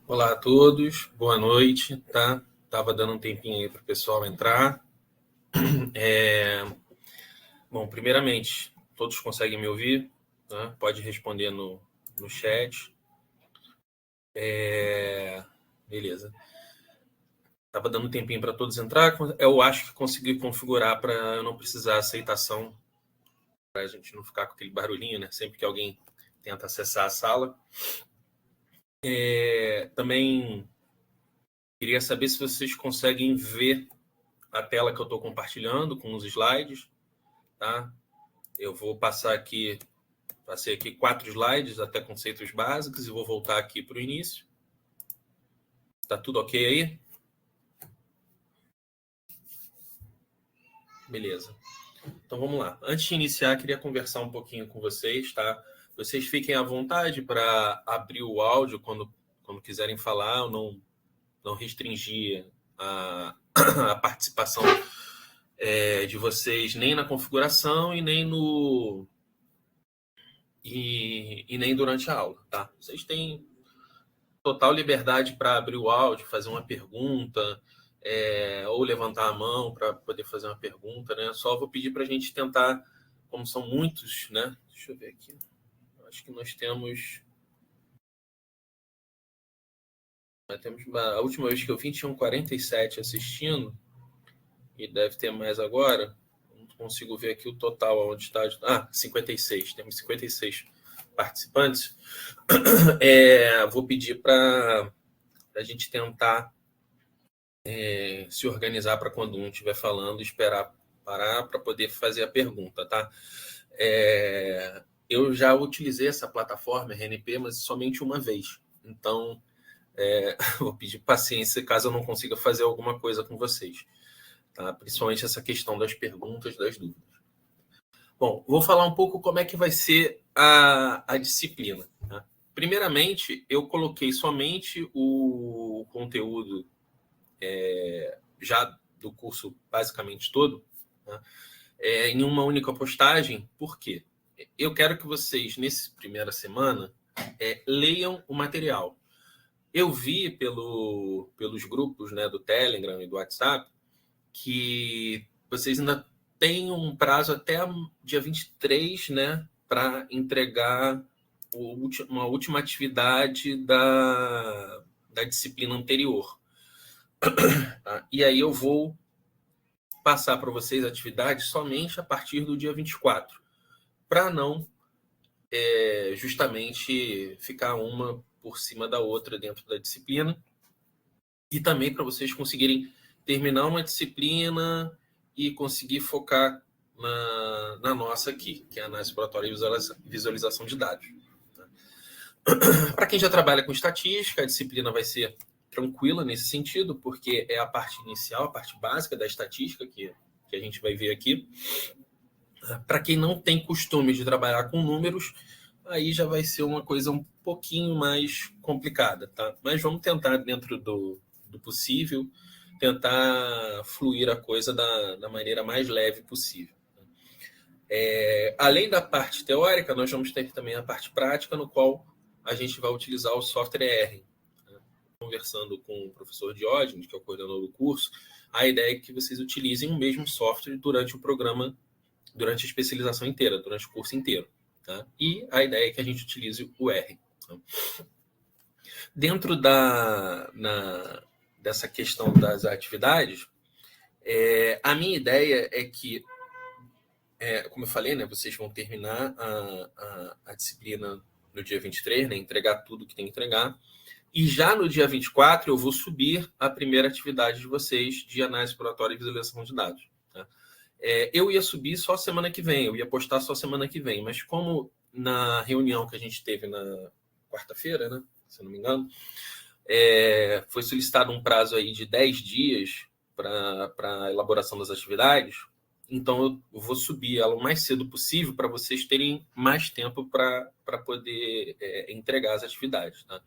Olá a todos, boa noite, tá? Tava dando um tempinho aí para o pessoal entrar. Bom, primeiramente, todos conseguem me ouvir? Tá? Pode responder no chat. Beleza. Tava dando um tempinho para todos entrar. Eu acho que consegui configurar para eu não precisar aceitação, para a gente não ficar com aquele barulhinho, né? Sempre que alguém tenta acessar a sala. Também queria saber se vocês conseguem ver a tela que eu estou compartilhando com os slides, tá? Eu vou passei aqui 4 slides até conceitos básicos e vou voltar aqui para o início. Tá tudo ok aí? Beleza. Então vamos lá. Antes de iniciar, queria conversar um pouquinho com vocês, tá? Vocês fiquem à vontade para abrir o áudio quando quiserem falar, eu não restringir a participação de vocês nem na configuração e nem nem durante a aula, tá? Vocês têm total liberdade para abrir o áudio, fazer uma pergunta, ou levantar a mão para poder fazer uma pergunta, né? Só vou pedir para a gente tentar, como são muitos, né? Deixa eu ver aqui. Acho que nós temos. A última vez que eu vim tinham 47 assistindo, e deve ter mais agora. Não consigo ver aqui o total, onde está. 56. Temos 56 participantes. Vou pedir para a gente tentar se organizar para quando um estiver falando, esperar parar para poder fazer a pergunta, tá? Eu já utilizei essa plataforma RNP, mas somente uma vez. Então, vou pedir paciência caso eu não consiga fazer alguma coisa com vocês, tá? Principalmente essa questão das perguntas, das dúvidas. Bom, vou falar um pouco como é que vai ser a disciplina, tá? Primeiramente, eu coloquei somente o conteúdo já do curso basicamente todo, né, em uma única postagem. Por quê? Eu quero que vocês, nessa primeira semana, leiam o material. Eu vi pelos grupos, né, do Telegram e do WhatsApp que vocês ainda têm um prazo até dia 23, né, para entregar uma última atividade da disciplina anterior. Tá? E aí eu vou passar para vocês a atividade somente a partir do dia 24, para não justamente ficar uma por cima da outra dentro da disciplina, e também para vocês conseguirem terminar uma disciplina e conseguir focar na nossa aqui, que é a análise exploratória e visualização de dados. Para quem já trabalha com estatística, a disciplina vai ser tranquila nesse sentido, porque é a parte inicial, a parte básica da estatística que a gente vai ver aqui. Para quem não tem costume de trabalhar com números, aí já vai ser uma coisa um pouquinho mais complicada, tá? Mas vamos tentar, dentro do possível, tentar fluir a coisa da maneira mais leve possível. Além da parte teórica, nós vamos ter também a parte prática, no qual a gente vai utilizar o software R. Conversando com o professor Diógenes, que é o coordenador do curso, a ideia é que vocês utilizem o mesmo software durante o programa, durante a especialização inteira, durante o curso inteiro. Tá? E a ideia é que a gente utilize o R. Tá? Dentro dessa questão das atividades, a minha ideia é que, como eu falei, né, vocês vão terminar a disciplina no dia 23, né, entregar tudo que tem que entregar. E já no dia 24, eu vou subir a primeira atividade de vocês de análise exploratória e visualização de dados. Tá? Eu ia subir só semana que vem, eu ia postar só semana que vem, mas como na reunião que a gente teve na quarta-feira, né, se eu não me engano, foi solicitado um prazo aí de 10 dias para a elaboração das atividades, então eu vou subir ela o mais cedo possível para vocês terem mais tempo para poder entregar as atividades. Tá?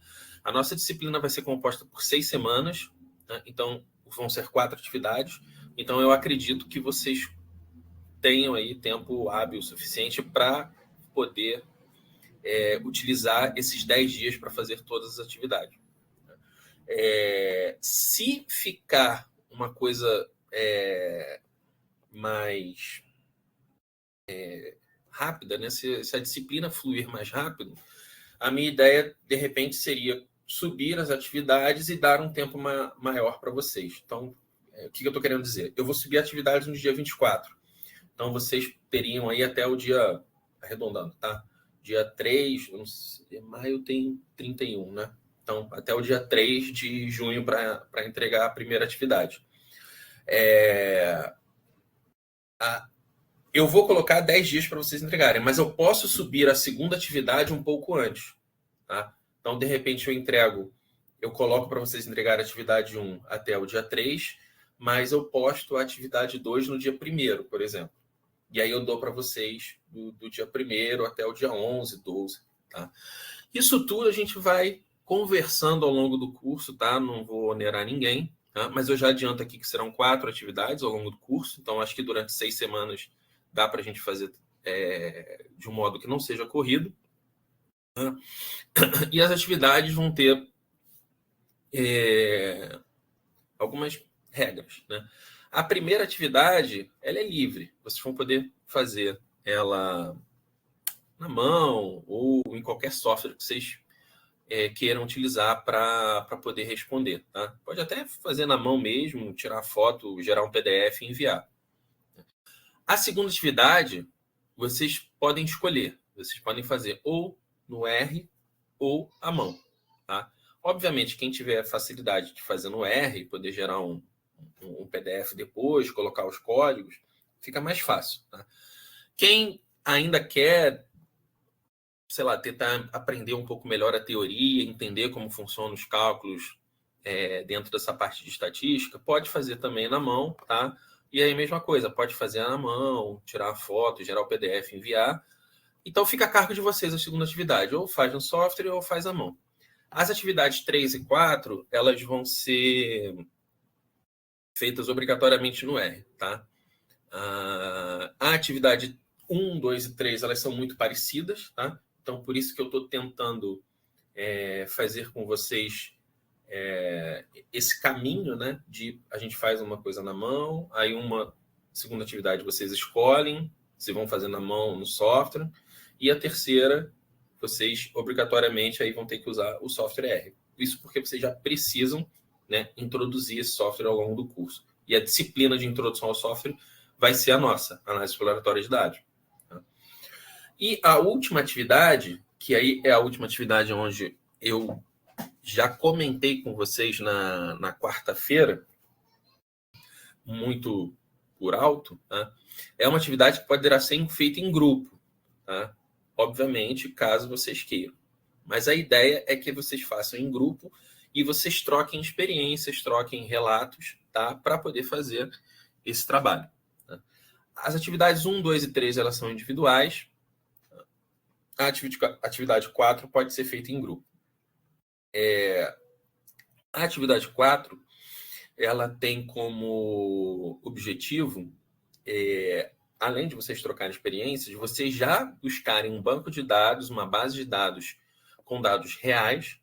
A nossa disciplina vai ser composta por 6 semanas, tá? Então vão ser 4 atividades, então eu acredito que vocês tenham aí tempo hábil suficiente para poder utilizar esses 10 dias para fazer todas as atividades. Se ficar uma coisa mais rápida, né? Se a disciplina fluir mais rápido, a minha ideia, de repente, seria subir as atividades e dar um tempo maior para vocês. Então, o que eu estou querendo dizer? Eu vou subir atividades no dia 24. Então, vocês teriam aí até o dia, arredondando, tá? Dia 3, não sei, maio tem 31, né? Então, até o dia 3 de junho para entregar a primeira atividade. Eu vou colocar 10 dias para vocês entregarem, mas eu posso subir a segunda atividade um pouco antes. Tá? Então, de repente, eu coloco para vocês entregarem a atividade 1 até o dia 3, mas eu posto a atividade 2 no dia 1º, por exemplo. E aí eu dou para vocês do dia 1º até o dia 11, 12. Tá? Isso tudo a gente vai conversando ao longo do curso, tá? Não vou onerar ninguém, tá? Mas eu já adianto aqui que serão 4 atividades ao longo do curso, então acho que durante 6 semanas dá para a gente fazer de um modo que não seja corrido. Tá? E as atividades vão ter algumas regras, né? A primeira atividade, ela é livre. Vocês vão poder fazer ela na mão ou em qualquer software que vocês queiram utilizar para poder responder. Tá? Pode até fazer na mão mesmo, tirar foto, gerar um PDF e enviar. A segunda atividade, vocês podem escolher. Vocês podem fazer ou no R ou à mão. Tá? Obviamente, quem tiver facilidade de fazer no R, poder gerar um PDF depois, colocar os códigos, fica mais fácil. Tá? Quem ainda quer, sei lá, tentar aprender um pouco melhor a teoria, entender como funcionam os cálculos dentro dessa parte de estatística, pode fazer também na mão, tá? E aí, mesma coisa, pode fazer na mão, tirar a foto, gerar o PDF, enviar. Então, fica a cargo de vocês a segunda atividade. Ou faz no software ou faz à mão. As atividades 3 e 4, elas vão ser feitas obrigatoriamente no R, tá? A atividade 1, 2 e 3, elas são muito parecidas, tá? Então, por isso que eu estou tentando fazer com vocês esse caminho, né? De a gente faz uma coisa na mão, aí uma segunda atividade vocês escolhem se vão fazer na mão no software, e a terceira, vocês obrigatoriamente aí vão ter que usar o software R. Isso porque vocês já precisam, né, introduzir esse software ao longo do curso. E a disciplina de introdução ao software vai ser a nossa, análise exploratória de dados. Tá? E a última atividade, que aí é a última atividade onde eu já comentei com vocês na quarta-feira, muito por alto, tá? É uma atividade que poderá ser feita em grupo, tá? Obviamente, caso vocês queiram. Mas a ideia é que vocês façam em grupo e vocês troquem experiências, troquem relatos, tá? Para poder fazer esse trabalho. Tá? As atividades 1, 2 e 3 elas são individuais. A atividade 4 pode ser feita em grupo. A atividade 4 ela tem como objetivo, além de vocês trocarem experiências, vocês já buscarem um banco de dados, uma base de dados com dados reais,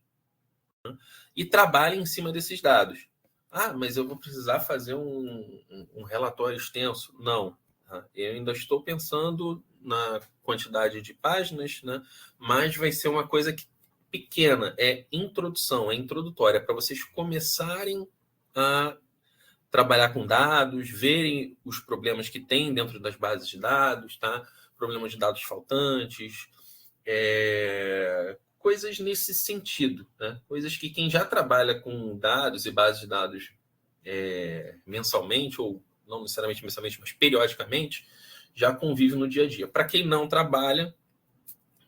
né, e trabalhem em cima desses dados. Ah, mas eu vou precisar fazer um relatório extenso. Não. Tá? Eu ainda estou pensando na quantidade de páginas, né, mas vai ser uma coisa pequena, é introdução, é introdutória, para vocês começarem a trabalhar com dados, verem os problemas que tem dentro das bases de dados, tá? Problemas de dados faltantes, coisas nesse sentido, né? Coisas que quem já trabalha com dados e bases de dados mensalmente, ou não necessariamente mensalmente, mas periodicamente, já convive no dia a dia. Para quem não trabalha,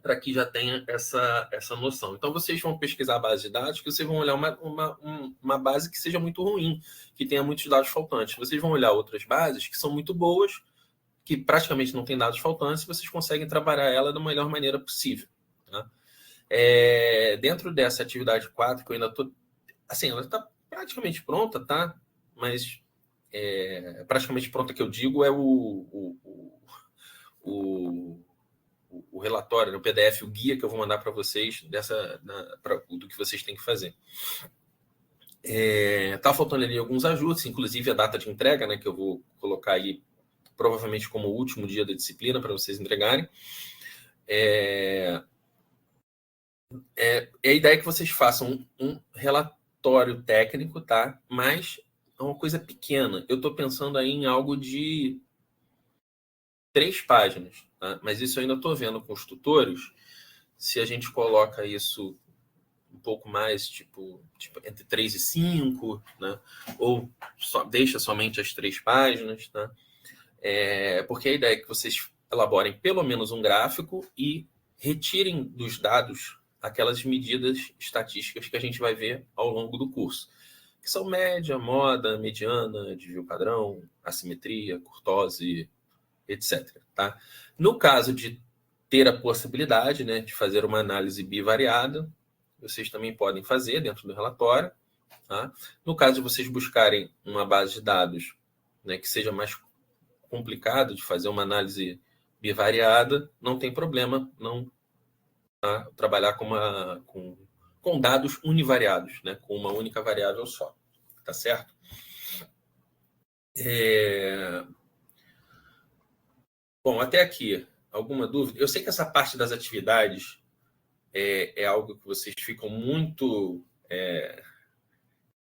para que já tenha essa noção. Então, vocês vão pesquisar a base de dados, que vocês vão olhar uma base que seja muito ruim, que tenha muitos dados faltantes. Vocês vão olhar outras bases que são muito boas, que praticamente não tem dados faltantes, e vocês conseguem trabalhar ela da melhor maneira possível. Tá? Dentro dessa atividade 4, que eu ainda estou... Assim, ela está praticamente pronta, tá? Mas praticamente pronta que eu digo é o relatório, o PDF, o guia que eu vou mandar para vocês do que vocês têm que fazer. Tá faltando ali alguns ajustes, inclusive a data de entrega, né, que eu vou colocar aí provavelmente como o último dia da disciplina para vocês entregarem. A ideia é que vocês façam um relatório técnico, tá? Mas é uma coisa pequena. Eu estou pensando aí em algo de 3 páginas, tá? Mas isso eu ainda estou vendo com os tutores. Se a gente coloca isso um pouco mais, tipo entre 3 e 5, né? Ou deixa somente as 3 páginas, tá? Porque a ideia é que vocês elaborem pelo menos um gráfico e retirem dos dados aquelas medidas estatísticas que a gente vai ver ao longo do curso, que são média, moda, mediana, desvio padrão, assimetria, curtose, etc. Tá? No caso de ter a possibilidade, né, de fazer uma análise bivariada, vocês também podem fazer dentro do relatório. Tá? No caso de vocês buscarem uma base de dados, né, que seja mais complicado de fazer uma análise bivariada, não tem problema não, tá? Trabalhar com dados univariados, né? Com uma única variável só. Tá certo? Bom, até aqui, alguma dúvida? Eu sei que essa parte das atividades é algo que vocês ficam muito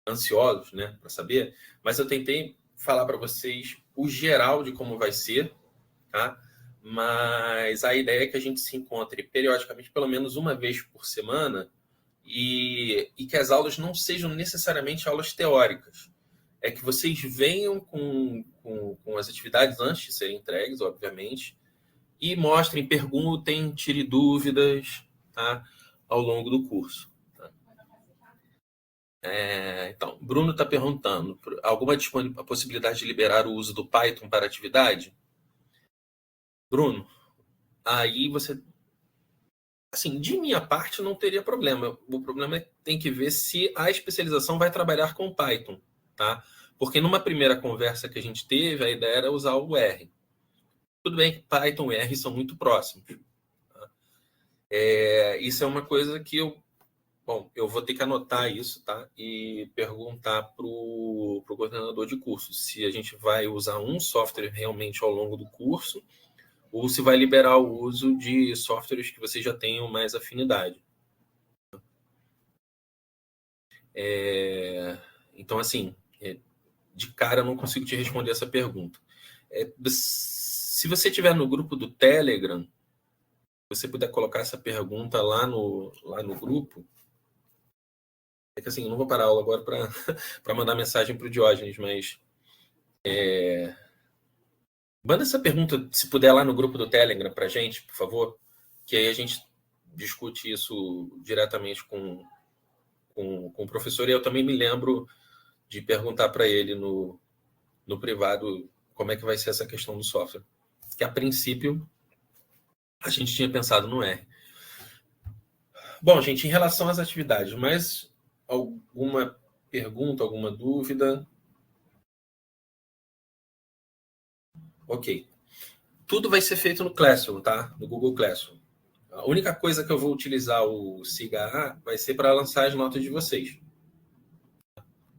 ansiosos, né, para saber, mas eu tentei falar para vocês o geral de como vai ser, tá? Mas a ideia é que a gente se encontre periodicamente, pelo menos uma vez por semana, e que as aulas não sejam necessariamente aulas teóricas. É que vocês venham com as atividades antes de serem entregues, obviamente, e mostrem, perguntem, tirem dúvidas, tá? Ao longo do curso. Tá? Então, Bruno está perguntando, alguma possibilidade de liberar o uso do Python para atividade? Bruno, aí você... Assim, de minha parte, não teria problema. O problema é que tem que ver se a especialização vai trabalhar com Python, tá? Porque numa primeira conversa que a gente teve, a ideia era usar o R. Tudo bem que Python e R são muito próximos. Tá? Isso é uma coisa que eu vou ter que anotar isso, tá? E perguntar para o coordenador de curso se a gente vai usar um software realmente ao longo do curso ou se vai liberar o uso de softwares que vocês já tenham mais afinidade. Então, assim, de cara eu não consigo te responder essa pergunta. Se você estiver no grupo do Telegram, você puder colocar essa pergunta lá no grupo. É que assim, eu não vou parar a aula agora para mandar mensagem para o Diógenes, mas manda essa pergunta, se puder, lá no grupo do Telegram para a gente, por favor, que aí a gente discute isso diretamente com o professor, e eu também me lembro de perguntar para ele no privado como é que vai ser essa questão do software. Que a princípio a gente tinha pensado no R. Bom, gente, em relação às atividades, mais alguma pergunta, alguma dúvida? Ok. Tudo vai ser feito no Classroom, tá? No Google Classroom. A única coisa que eu vou utilizar o SIGA vai ser para lançar as notas de vocês.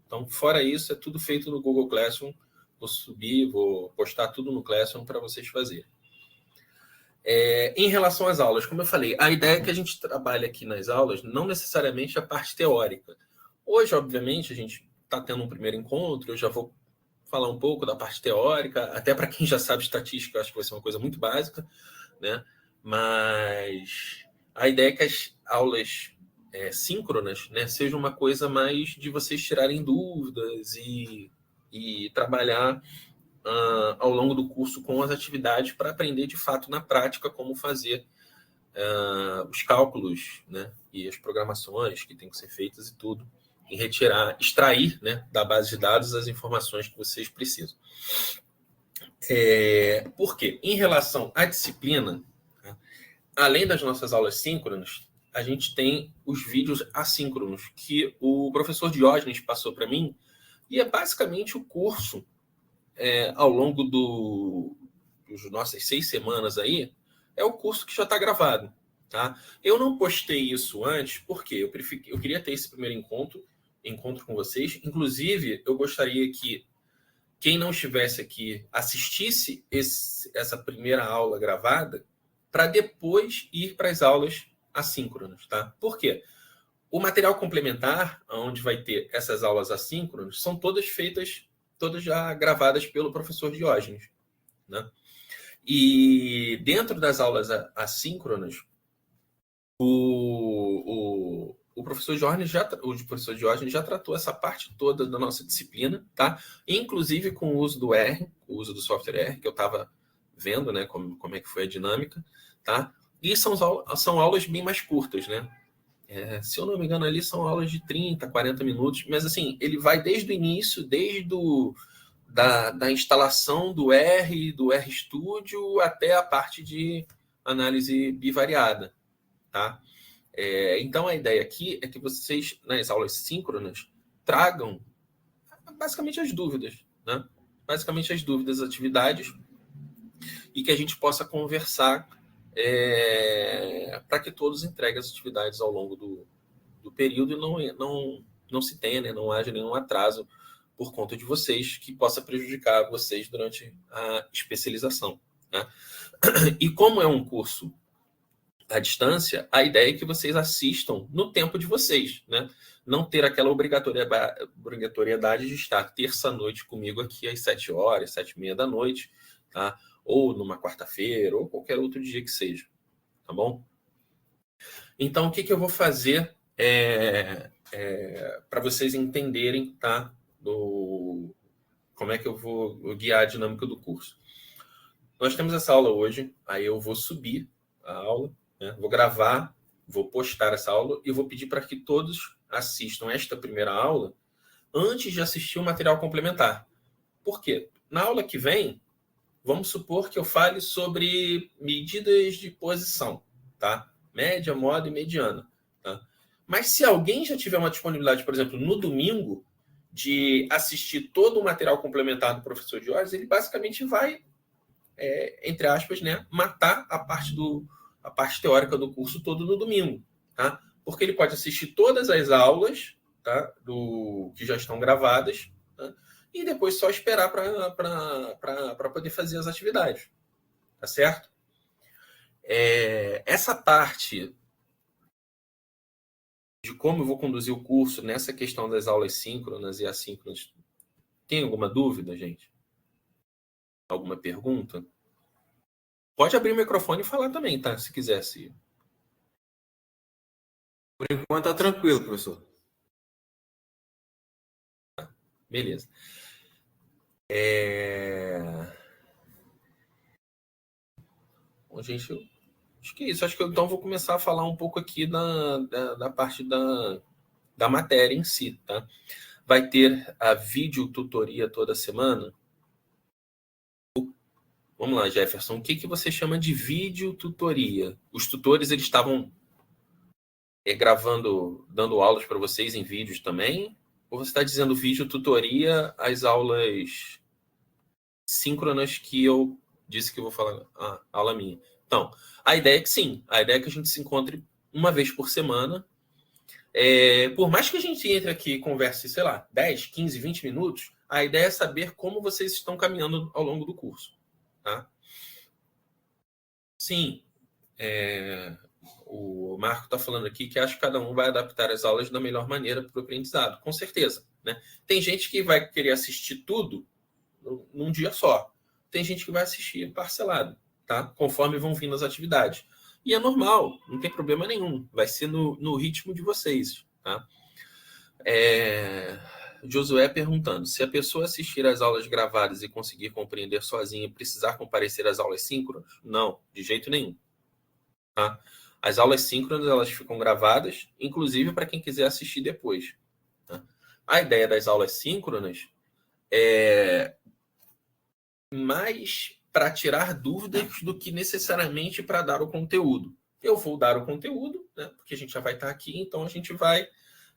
Então, fora isso, é tudo feito no Google Classroom. Vou subir, vou postar tudo no Classroom para vocês fazerem. Em relação às aulas, como eu falei, a ideia é que a gente trabalhe aqui nas aulas não necessariamente a parte teórica. Hoje, obviamente, a gente está tendo um primeiro encontro, eu já vou falar um pouco da parte teórica, até para quem já sabe estatística, eu acho que vai ser uma coisa muito básica, né? Mas a ideia é que as aulas síncronas, né, sejam uma coisa mais de vocês tirarem dúvidas e trabalhar ao longo do curso com as atividades para aprender de fato na prática como fazer os cálculos, né, e as programações que têm que ser feitas e tudo, e extrair, né, da base de dados as informações que vocês precisam. Por quê? Em relação à disciplina, tá, além das nossas aulas síncronas, a gente tem os vídeos assíncronos que o professor Diógenes passou para mim, e é basicamente o curso ao longo das nossas 6 semanas aí, é o curso que já está gravado. Tá? Eu não postei isso antes porque eu queria ter esse primeiro encontro encontro com vocês. Inclusive, eu gostaria que quem não estivesse aqui assistisse essa primeira aula gravada para depois ir para as aulas assíncronas, tá? Por quê? O material complementar, onde vai ter essas aulas assíncronas, são todas já gravadas pelo professor Diógenes, né? E dentro das aulas assíncronas, o professor Diógenes já tratou essa parte toda da nossa disciplina, tá? Inclusive com o uso do R, o uso do software R, que eu estava vendo, né, como é que foi a dinâmica, tá? E são aulas bem mais curtas, né? Se eu não me engano, ali são aulas de 30, 40 minutos, mas assim, ele vai desde o início, da instalação do RStudio até a parte de análise bivariada, tá? Então, a ideia aqui é que vocês, nas aulas síncronas, tragam basicamente as dúvidas, né? Basicamente as dúvidas, as atividades, e que a gente possa conversar para que todos entreguem as atividades ao longo do período e não se tenha, né? Não haja nenhum atraso por conta de vocês que possa prejudicar vocês durante a especialização, né? E como é um curso à distância, a ideia é que vocês assistam no tempo de vocês, né? Não ter aquela obrigatoriedade de estar terça-noite comigo aqui às 7 horas, 7h30 da noite, tá? Ou numa quarta-feira, ou qualquer outro dia que seja, tá bom? Então, o que eu vou fazer para vocês entenderem, tá? Como é que eu vou guiar a dinâmica do curso. Nós temos essa aula hoje, aí eu vou subir a aula, né? Vou gravar, vou postar essa aula e vou pedir para que todos assistam esta primeira aula antes de assistir o material complementar. Por quê? Na aula que vem, vamos supor que eu fale sobre medidas de posição, tá? Média, moda e mediana, tá? Mas se alguém já tiver uma disponibilidade, por exemplo, no domingo, de assistir todo o material complementar do professor Diógenes, ele basicamente vai, entre aspas, né, matar a parte teórica do curso todo no domingo, tá? Porque ele pode assistir todas as aulas, tá, que já estão gravadas, tá? E depois só esperar para poder fazer as atividades, tá certo? Essa parte de como eu vou conduzir o curso nessa questão das aulas síncronas e assíncronas, tem alguma dúvida, gente? Alguma pergunta? Pode abrir o microfone e falar também, tá? Se quiser, se... Por enquanto tá tranquilo, professor. Beleza. Bom, gente, acho que é isso. Acho que eu então vou começar a falar um pouco aqui da parte da matéria em si, tá? Vai ter a videotutoria toda semana. Vamos lá, Jefferson. O que você chama de videotutoria? Os tutores, eles estavam gravando, dando aulas para vocês em vídeos também? Ou você está dizendo videotutoria as aulas síncronas que eu disse que eu vou falar, aula minha? Então, a ideia é que sim. A ideia é que a gente se encontre uma vez por semana. Por mais que a gente entre aqui e converse, sei lá, 10, 15, 20 minutos, a ideia é saber como vocês estão caminhando ao longo do curso. Tá? Sim, o Marco está falando aqui que acho que cada um vai adaptar as aulas da melhor maneira para o aprendizado, com certeza, né? Tem gente que vai querer assistir tudo num dia só. Tem gente que vai assistir parcelado, tá? Conforme vão vindo as atividades. E é normal, não tem problema nenhum. Vai ser no ritmo de vocês, tá? Josué perguntando, se a pessoa assistir às aulas gravadas e conseguir compreender sozinha, precisar comparecer às aulas síncronas? Não, de jeito nenhum. Tá? As aulas síncronas, elas ficam gravadas, inclusive para quem quiser assistir depois. Tá? A ideia das aulas síncronas é mais para tirar dúvidas do que necessariamente para dar o conteúdo. Eu vou dar o conteúdo, né, porque a gente já vai estar aqui, então a gente vai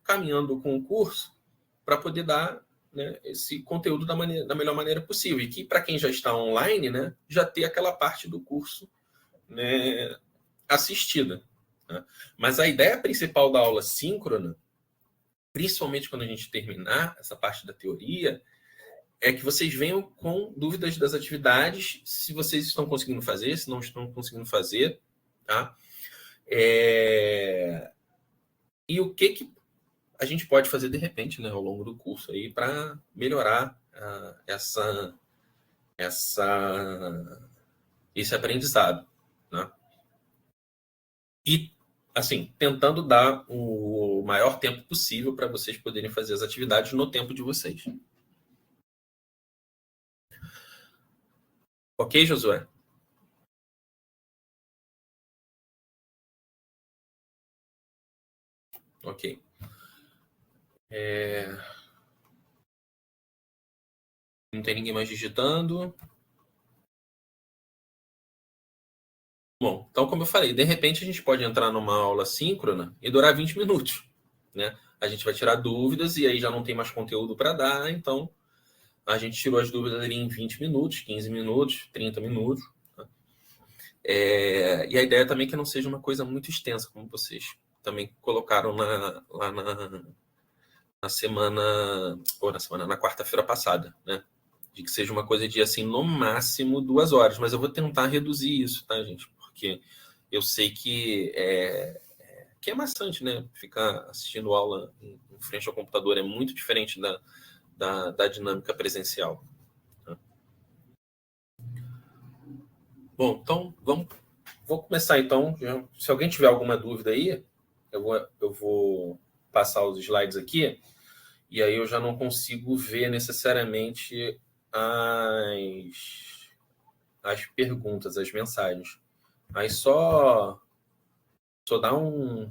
caminhando com o curso para poder dar, né, esse conteúdo da melhor maneira possível. E que, para quem já está online, né, já ter aquela parte do curso, né, assistida. Né? Mas a ideia principal da aula síncrona principalmente quando a gente terminar essa parte da teoria, é que vocês venham com dúvidas das atividades, se vocês estão conseguindo fazer, se não estão conseguindo fazer, tá? E o que a gente pode fazer de repente, né, ao longo do curso aí para melhorar esse aprendizado, né? E assim, tentando dar o maior tempo possível para vocês poderem fazer as atividades no tempo de vocês. Ok, Josué? Ok. Não tem ninguém mais digitando. Bom, então como eu falei, de repente a gente pode entrar numa aula síncrona e durar 20 minutos, né? A gente vai tirar dúvidas e aí já não tem mais conteúdo para dar, então a gente tirou as dúvidas ali em 20 minutos, 15 minutos, 30 minutos. Tá? E a ideia também é que não seja uma coisa muito extensa, como vocês também colocaram lá na semana, na quarta-feira passada, né? De que seja uma coisa de, assim, no máximo 2 horas. Mas eu vou tentar reduzir isso, tá, gente? Porque eu sei que é maçante, né? Ficar assistindo aula em frente ao computador é muito diferente da dinâmica presencial. Tá? Bom, então vou começar então. Se alguém tiver alguma dúvida aí, eu vou passar os slides aqui e aí eu já não consigo ver necessariamente as perguntas, as mensagens. Aí só dá um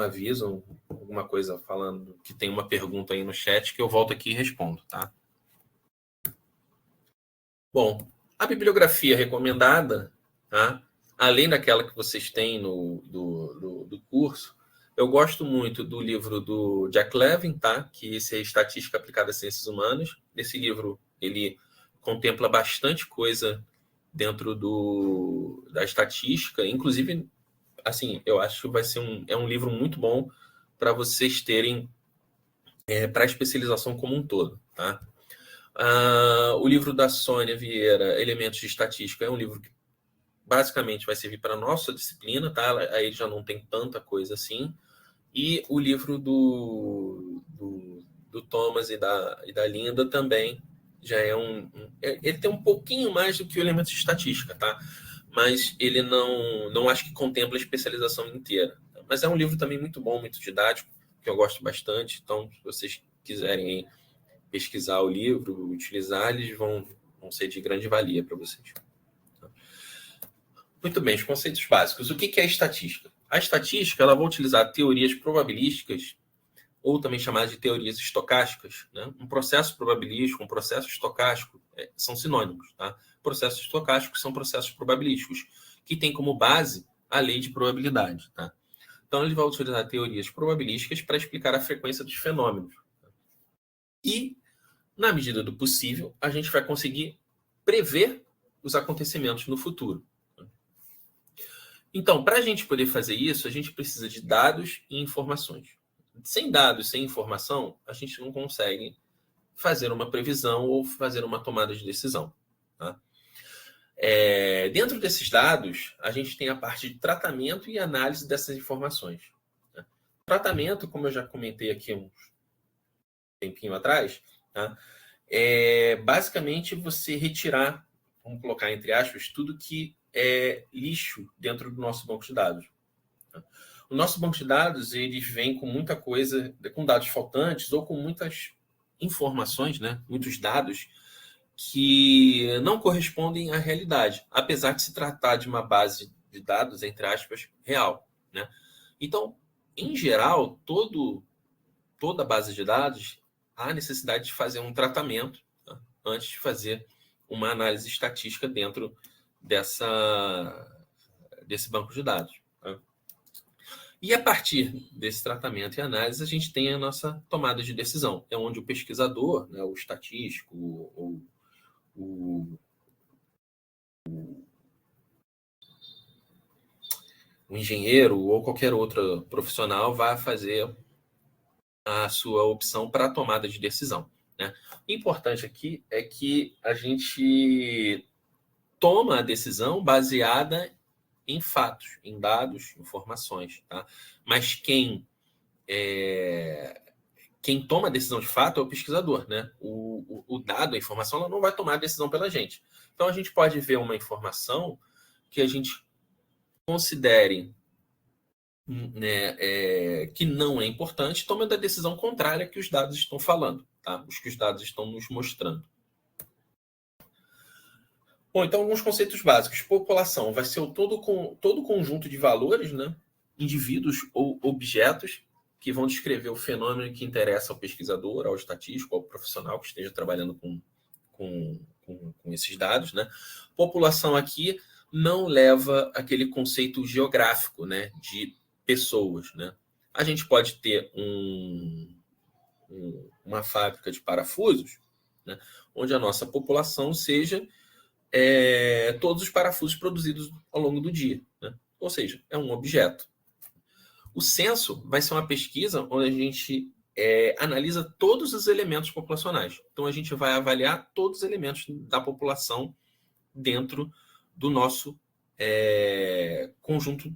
aviso, alguma coisa falando que tem uma pergunta aí no chat que eu volto aqui e respondo, tá? Bom, a bibliografia recomendada, tá? Além daquela que vocês têm do curso, eu gosto muito do livro do Jack Levin, tá? Que esse é Estatística Aplicada às Ciências Humanas. Esse livro, ele contempla bastante coisa dentro da estatística, inclusive, assim, eu acho que vai ser um livro muito bom para vocês terem para a especialização como um todo, tá? O livro da Sônia Vieira, Elementos de Estatística, é um livro que basicamente vai servir para a nossa disciplina, tá? Aí já não tem tanta coisa assim. E o livro do Thomas e da Linda também já é ele tem um pouquinho mais do que o Elementos de Estatística, tá? Mas ele não acho que contempla a especialização inteira. Mas é um livro também muito bom, muito didático, que eu gosto bastante. Então, se vocês quiserem pesquisar o livro, utilizar, eles vão ser de grande valia para vocês. Muito bem, os conceitos básicos. O que é estatística? A estatística ela vai utilizar teorias probabilísticas, ou também chamadas de teorias estocásticas. Né? Um processo probabilístico, um processo estocástico são sinônimos. Tá? Processos estocásticos são processos probabilísticos, que têm como base a lei de probabilidade. Tá? Então, ele vai utilizar teorias probabilísticas para explicar a frequência dos fenômenos. E, na medida do possível, a gente vai conseguir prever os acontecimentos no futuro. Então, para a gente poder fazer isso, a gente precisa de dados e informações. Sem dados, sem informação, a gente não consegue fazer uma previsão ou fazer uma tomada de decisão. Tá? Dentro desses dados, a gente tem a parte de tratamento e análise dessas informações. Tá? Tratamento, como eu já comentei aqui um tempinho atrás, tá? Basicamente você retirar, vamos colocar entre aspas, tudo que é lixo dentro do nosso banco de dados. O nosso banco de dados ele vem com muita coisa, com dados faltantes ou com muitas informações, né? Muitos dados que não correspondem à realidade, apesar de se tratar de uma base de dados, entre aspas, real. Né? Então, em geral, toda base de dados há necessidade de fazer um tratamento, tá? Antes de fazer uma análise estatística dentro desse banco de dados. Tá? E a partir desse tratamento e análise, a gente tem a nossa tomada de decisão. É onde o pesquisador, né, o estatístico, o engenheiro ou qualquer outro profissional vai fazer a sua opção para a tomada de decisão, né? O importante aqui é que a gente toma a decisão baseada em fatos, em dados, informações, tá? Mas quem toma a decisão de fato é o pesquisador, né? O dado, a informação, ela não vai tomar a decisão pela gente. Então, a gente pode ver uma informação que a gente considere, né, que não é importante, tomando a decisão contrária que os dados estão falando, tá? Os que os dados estão nos mostrando. Bom, então, alguns conceitos básicos. População vai ser todo conjunto de valores, né? Indivíduos ou objetos que vão descrever o fenômeno que interessa ao pesquisador, ao estatístico, ao profissional que esteja trabalhando com esses dados, né? População aqui não leva aquele conceito geográfico, né, de pessoas, né? A gente pode ter uma fábrica de parafusos, né, onde a nossa população seja todos os parafusos produzidos ao longo do dia, né? Ou seja, é um objeto. O censo vai ser uma pesquisa onde a gente analisa todos os elementos populacionais. Então, a gente vai avaliar todos os elementos da população dentro do nosso conjunto,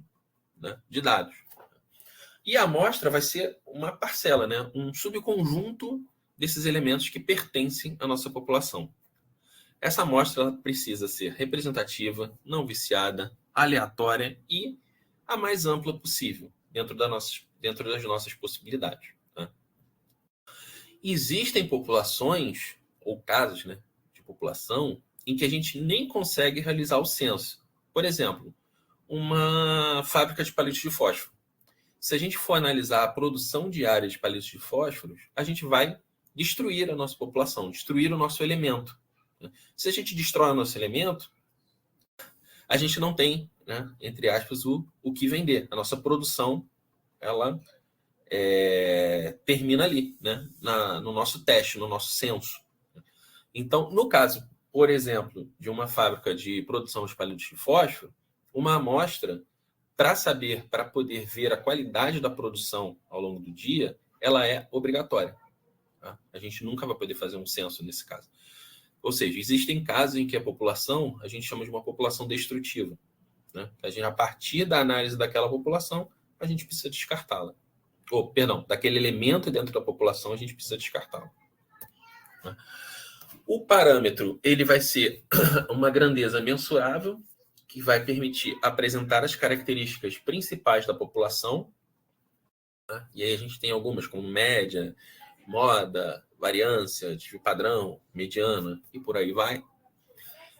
né, de dados. E a amostra vai ser uma parcela, né, um subconjunto desses elementos que pertencem à nossa população. Essa amostra precisa ser representativa, não viciada, aleatória e a mais ampla possível, dentro das nossas possibilidades, tá? Existem populações, ou casos, né, de população, em que a gente nem consegue realizar o censo. Por exemplo, uma fábrica de palitos de fósforo. Se a gente for analisar a produção diária de palitos de fósforos, a gente vai destruir a nossa população, destruir o nosso elemento. Se a gente destrói o nosso elemento, a gente não tem, né, entre aspas, o que vender. A nossa produção, ela termina ali, né, no nosso teste, no nosso censo. Então, no caso, por exemplo, de uma fábrica de produção de palitos de fósforo, uma amostra, para poder ver a qualidade da produção ao longo do dia, ela é obrigatória, tá? A gente nunca vai poder fazer um censo nesse caso. Ou seja, existem casos em que a população, a gente chama de uma população destrutiva, né? A partir da análise daquela população, a gente precisa descartá-la. Daquele elemento dentro da população, a gente precisa descartá-lo, né? O parâmetro, ele vai ser uma grandeza mensurável, que vai permitir apresentar as características principais da população, né? E aí a gente tem algumas, como média, moda, variância, desvio padrão, mediana, e por aí vai.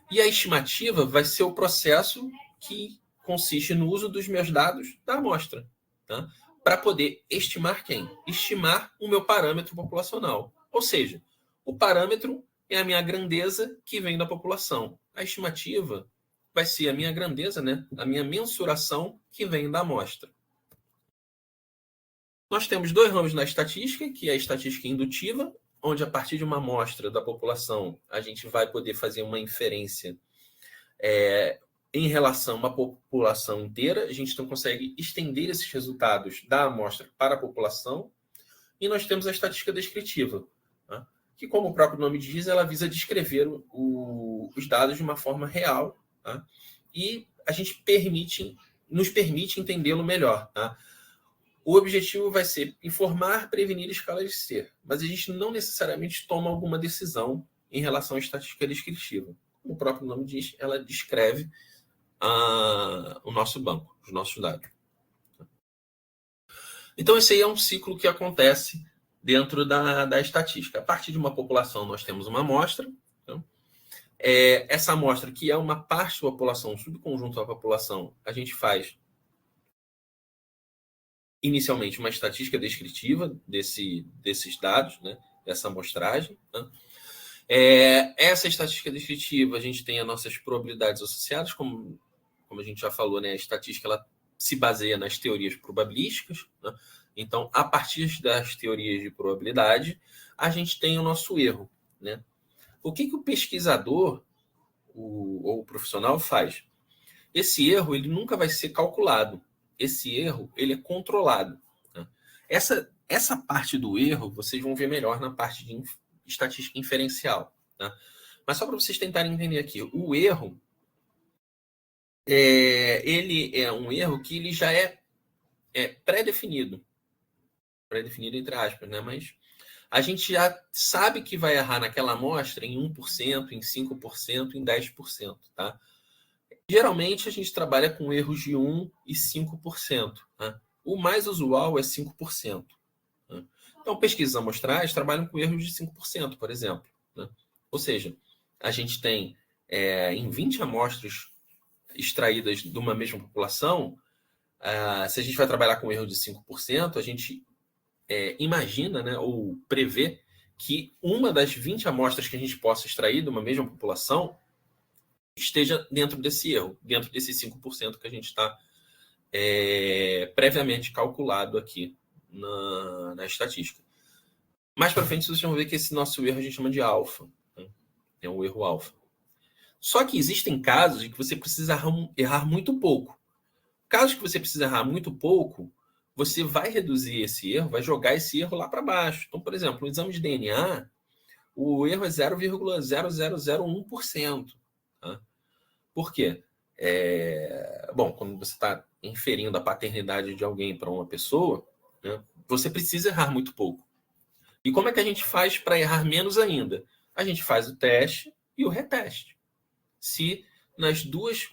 E a estimativa vai ser o processo que consiste no uso dos meus dados da amostra, tá? Para poder estimar quem? Estimar o meu parâmetro populacional. Ou seja, o parâmetro é a minha grandeza que vem da população. A estimativa vai ser a minha grandeza, né? A minha mensuração que vem da amostra. Nós temos dois ramos na estatística, que é a estatística indutiva, onde a partir de uma amostra da população a gente vai poder fazer uma inferência em relação a uma população inteira. A gente então consegue estender esses resultados da amostra para a população. E nós temos a estatística descritiva, né, que, como o próprio nome diz, ela visa descrever os dados de uma forma real, tá? E a gente nos permite entendê-lo melhor, tá? O objetivo vai ser informar, prevenir e esclarecer, mas a gente não necessariamente toma alguma decisão em relação à estatística descritiva. Como o próprio nome diz, ela descreve o nosso banco, os nossos dados. Então, esse aí é um ciclo que acontece dentro da estatística. A partir de uma população, nós temos uma amostra. Então, essa amostra, que é uma parte da população, um subconjunto da população, a gente faz inicialmente uma estatística descritiva desses dados, né, dessa amostragem, né? Essa estatística descritiva, a gente tem as nossas probabilidades associadas, como a gente já falou, né, a estatística ela se baseia nas teorias probabilísticas, né? Então, a partir das teorias de probabilidade, a gente tem o nosso erro, né? O que o pesquisador ou o profissional faz? Esse erro ele nunca vai ser calculado. Esse erro ele é controlado, né? Essa essa parte do erro vocês vão ver melhor na parte de estatística inferencial. Tá? Mas só para vocês tentarem entender aqui, o erro ele é um erro que ele já é pré-definido entre aspas, né? Mas a gente já sabe que vai errar naquela amostra em 1%, em 5%, em 10%, tá? Geralmente a gente trabalha com erros de 1% e 5%, tá? O mais usual é 5%. Né? Então, pesquisas amostrais trabalham com erros de 5%, por exemplo. Né? Ou seja, a gente tem em 20 amostras extraídas de uma mesma população, se a gente vai trabalhar com erro de 5%, a gente imagina, né, ou prevê que uma das 20 amostras que a gente possa extrair de uma mesma população esteja dentro desse erro, dentro desses 5% que a gente está previamente calculado aqui na estatística. Mais para frente, vocês vão ver que esse nosso erro a gente chama de alfa. Né? É um erro alfa. Só que existem casos em que você precisa errar muito pouco. Casos que você precisa errar muito pouco, você vai reduzir esse erro, vai jogar esse erro lá para baixo. Então, por exemplo, no exame de DNA, o erro é 0,0001%. Tá? Por quê? Bom, quando você está inferindo a paternidade de alguém para uma pessoa, né, você precisa errar muito pouco. E como é que a gente faz para errar menos ainda? A gente faz o teste e o reteste. Se nas duas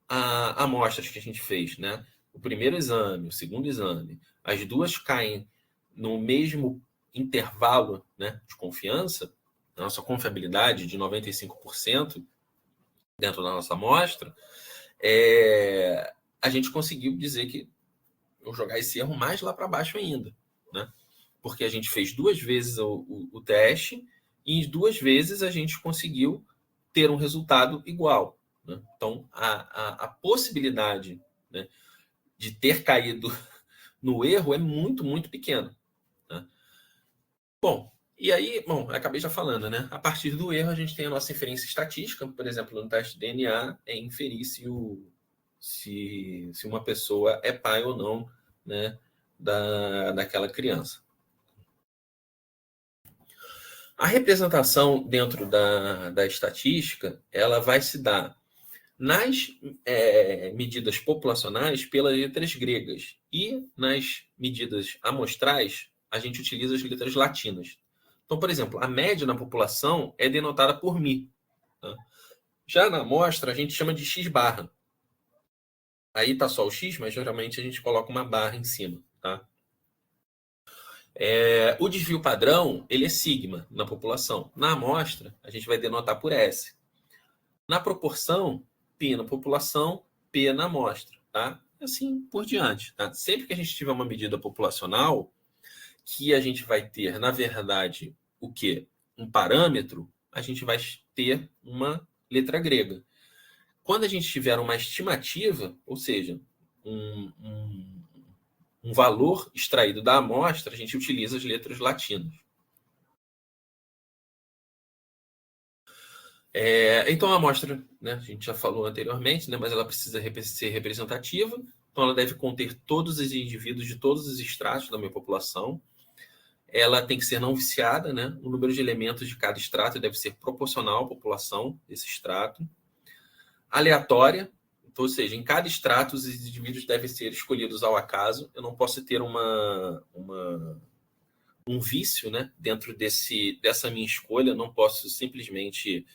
amostras que a gente fez, né, o primeiro exame, o segundo exame, as duas caem no mesmo intervalo, né, de confiança, nossa confiabilidade de 95% dentro da nossa amostra, a gente conseguiu dizer que eu jogar esse erro mais lá para baixo ainda, né? Porque a gente fez 2 vezes o teste e em 2 vezes a gente conseguiu ter um resultado igual. Né? Então, a possibilidade, né, de ter caído no erro é muito, muito pequena. Né? Bom, e aí, acabei já falando, né? A partir do erro, a gente tem a nossa inferência estatística, por exemplo, no teste de DNA, inferir se uma pessoa é pai ou não, né, daquela criança. A representação dentro da estatística, ela vai se dar nas medidas populacionais pelas letras gregas e nas medidas amostrais, a gente utiliza as letras latinas. Então, por exemplo, a média na população é denotada por μ. Tá? Já na amostra, a gente chama de x barra. Aí está só o x, mas geralmente a gente coloca uma barra em cima. Tá? O desvio padrão, ele é sigma na população. Na amostra, a gente vai denotar por S. Na proporção, P na população, P na amostra. Tá? Assim por diante. Tá? Sempre que a gente tiver uma medida populacional, que a gente vai ter, na verdade, o quê? Um parâmetro, a gente vai ter uma letra grega. Quando a gente tiver uma estimativa, ou seja, um valor extraído da amostra, a gente utiliza as letras latinas. Então, a amostra, né, a gente já falou anteriormente, né, mas ela precisa ser representativa, então ela deve conter todos os indivíduos de todos os estratos da minha população. Ela tem que ser não viciada, né? O número de elementos de cada extrato deve ser proporcional à população desse extrato. Aleatória, então, ou seja, em cada extrato os indivíduos devem ser escolhidos ao acaso. Eu não posso ter um vício, né, dentro dessa minha escolha. Eu não posso simplesmente,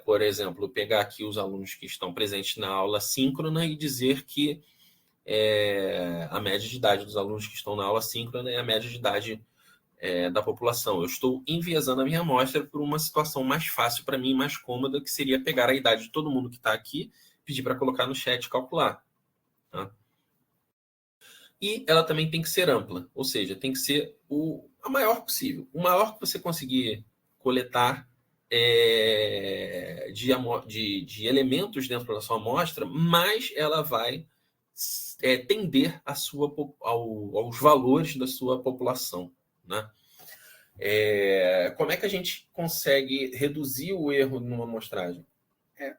por exemplo, pegar aqui os alunos que estão presentes na aula síncrona e dizer que a média de idade dos alunos que estão na aula síncrona é a média de idade da população. Eu estou enviesando a minha amostra por uma situação mais fácil para mim, mais cômoda, que seria pegar a idade de todo mundo que está aqui, pedir para colocar no chat e calcular. Tá? E ela também tem que ser ampla, ou seja, tem que ser a maior possível. O maior que você conseguir coletar de elementos dentro da sua amostra, mais ela vai tender aos valores da sua população. Né? Como é que a gente consegue reduzir o erro numa amostragem?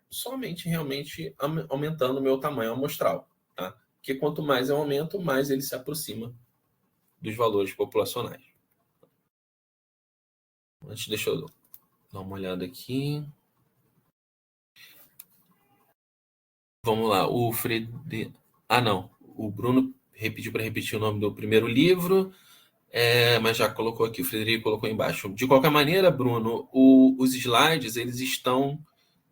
Somente realmente aumentando o meu tamanho amostral. Tá? Porque quanto mais eu aumento, mais ele se aproxima dos valores populacionais. Antes, deixa eu dar uma olhada aqui. Vamos lá, o não, o Bruno pediu para repetir o nome do primeiro livro, mas já colocou aqui, o Frederico colocou embaixo. De qualquer maneira, Bruno, os slides, eles estão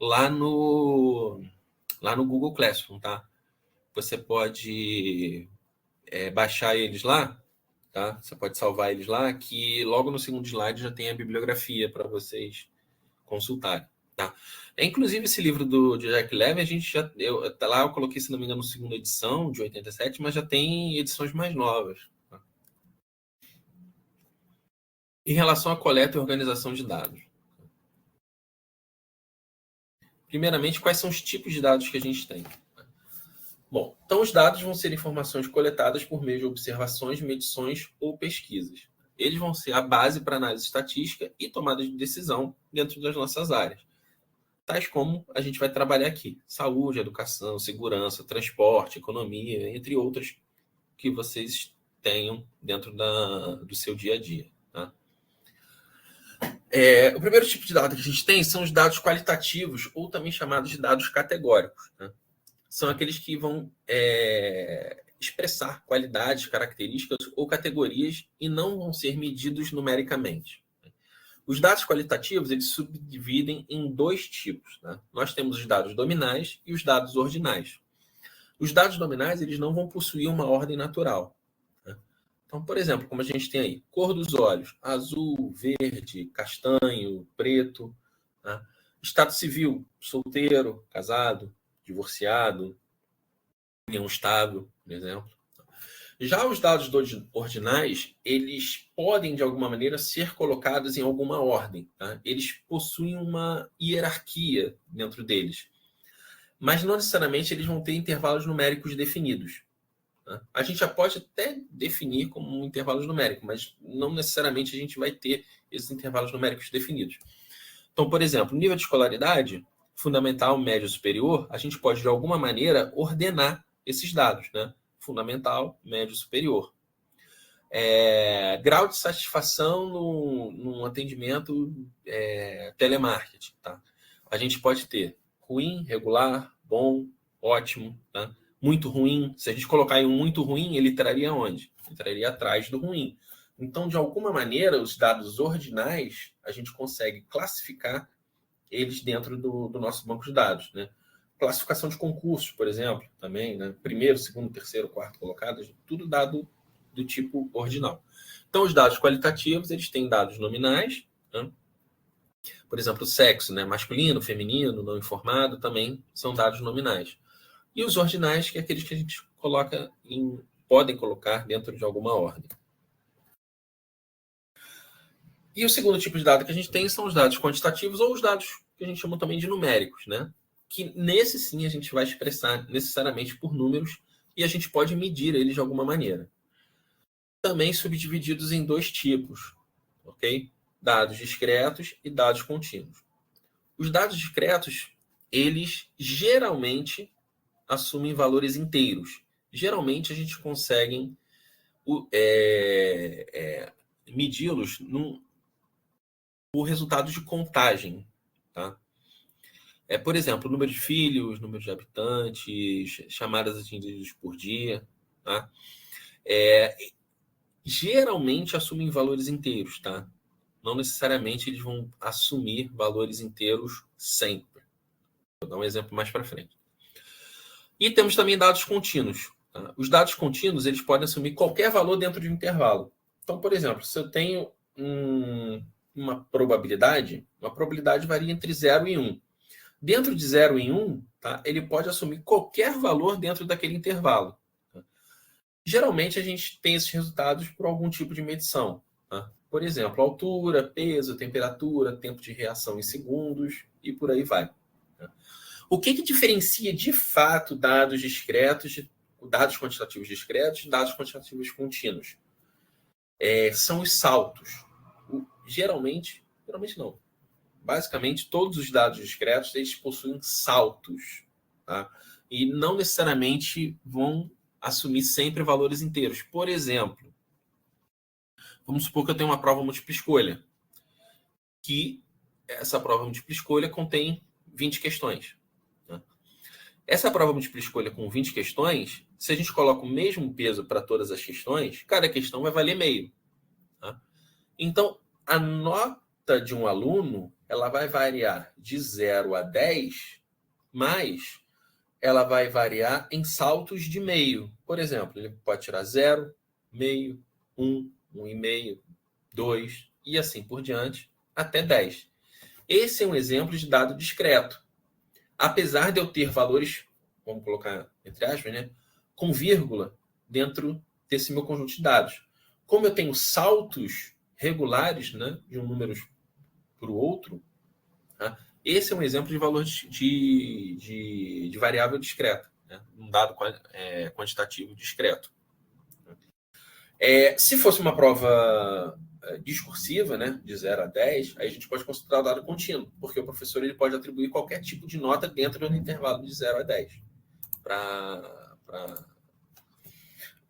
lá no Google Classroom, tá? Você pode baixar eles lá, tá? Você pode salvar eles lá, que logo no segundo slide já tem a bibliografia para vocês consultarem, tá? Inclusive, esse livro de Jack Levin, a gente lá eu coloquei, se não me engano, segunda edição, de 87, mas já tem edições mais novas. Tá? Em relação à coleta e organização de dados. Primeiramente, quais são os tipos de dados que a gente tem? Bom, então os dados vão ser informações coletadas por meio de observações, medições ou pesquisas. Eles vão ser a base para análise estatística e tomada de decisão dentro das nossas áreas, tais como a gente vai trabalhar aqui: saúde, educação, segurança, transporte, economia, entre outras que vocês tenham dentro do seu dia a dia. Tá? O primeiro tipo de dado que a gente tem são os dados qualitativos, ou também chamados de dados categóricos. Tá? São aqueles que vão expressar qualidades, características ou categorias e não vão ser medidos numericamente. Os dados qualitativos, eles subdividem em dois tipos. Né? Nós temos os dados nominais e os dados ordinais. Os dados nominais, eles não vão possuir uma ordem natural. Né? Então, por exemplo, como a gente tem aí, cor dos olhos: azul, verde, castanho, preto. Né? Estado civil: solteiro, casado, divorciado, união estável, por exemplo. Já os dados ordinais, eles podem, de alguma maneira, ser colocados em alguma ordem. Tá? Eles possuem uma hierarquia dentro deles. Mas não necessariamente eles vão ter intervalos numéricos definidos. Tá? A gente já pode até definir como intervalos numéricos, mas não necessariamente a gente vai ter esses intervalos numéricos definidos. Então, por exemplo, nível de escolaridade, fundamental, médio, superior, a gente pode, de alguma maneira, ordenar esses dados, né? Fundamental, médio, superior. Grau de satisfação no atendimento telemarketing. Tá? A gente pode ter ruim, regular, bom, ótimo. Tá? Muito ruim. Se a gente colocar em um muito ruim, ele traria onde? Ele traria atrás do ruim. Então, de alguma maneira, os dados ordinais, a gente consegue classificar eles dentro do nosso banco de dados. Né? Classificação de concursos, por exemplo, também, né? Primeiro, segundo, terceiro, quarto colocados, tudo dado do tipo ordinal. Então, os dados qualitativos, eles têm dados nominais, né? Por exemplo, sexo, né? Masculino, feminino, não informado, também são dados nominais. E os ordinais, que é aqueles que a gente podem colocar dentro de alguma ordem. E o segundo tipo de dado que a gente tem são os dados quantitativos, ou os dados que a gente chama também de numéricos, né? Que nesse sim a gente vai expressar necessariamente por números e a gente pode medir eles de alguma maneira. Também subdivididos em dois tipos, ok? Dados discretos e dados contínuos. Os dados discretos, eles geralmente assumem valores inteiros. Geralmente a gente consegue medi-los por resultados de contagem, tá? Por exemplo, número de filhos, número de habitantes, chamadas atendidas por dia, tá? Geralmente assumem valores inteiros, tá? Não necessariamente eles vão assumir valores inteiros sempre. Vou dar um exemplo mais para frente. E temos também dados contínuos. Tá? Os dados contínuos, eles podem assumir qualquer valor dentro de um intervalo. Então, por exemplo, se eu tenho uma probabilidade varia entre 0 e 1. Dentro de 0 e 1, tá? Ele pode assumir qualquer valor dentro daquele intervalo. Tá? Geralmente, a gente tem esses resultados por algum tipo de medição. Tá? Por exemplo, altura, peso, temperatura, tempo de reação em segundos e por aí vai. Tá? O que diferencia de fato dados discretos, dados quantitativos discretos de dados quantitativos contínuos? São os saltos. Geralmente não. Basicamente, todos os dados discretos, eles possuem saltos. Tá? E não necessariamente vão assumir sempre valores inteiros. Por exemplo, Vamos supor que eu tenho uma prova múltipla escolha, que essa prova múltipla escolha contém 20 questões. Né? Essa prova múltipla escolha com 20 questões, se a gente coloca o mesmo peso para todas as questões, cada questão vai valer meio. Tá? Então, a nota de um aluno ela vai variar de 0 a 10, mas ela vai variar em saltos de meio. Por exemplo, ele pode tirar 0, meio, 1, 1,5, 2 e assim por diante, até 10. Esse é um exemplo de dado discreto. Apesar de eu ter valores, vamos colocar entre aspas, né, com vírgula dentro desse meu conjunto de dados. Como eu tenho saltos regulares, né, de um número para o outro, tá? Esse é um exemplo de valor de variável discreta, né, um dado quantitativo discreto. Se fosse uma prova discursiva, né, de 0 a 10, aí a gente pode considerar o dado contínuo, porque o professor ele pode atribuir qualquer tipo de nota dentro do intervalo de 0 a 10 para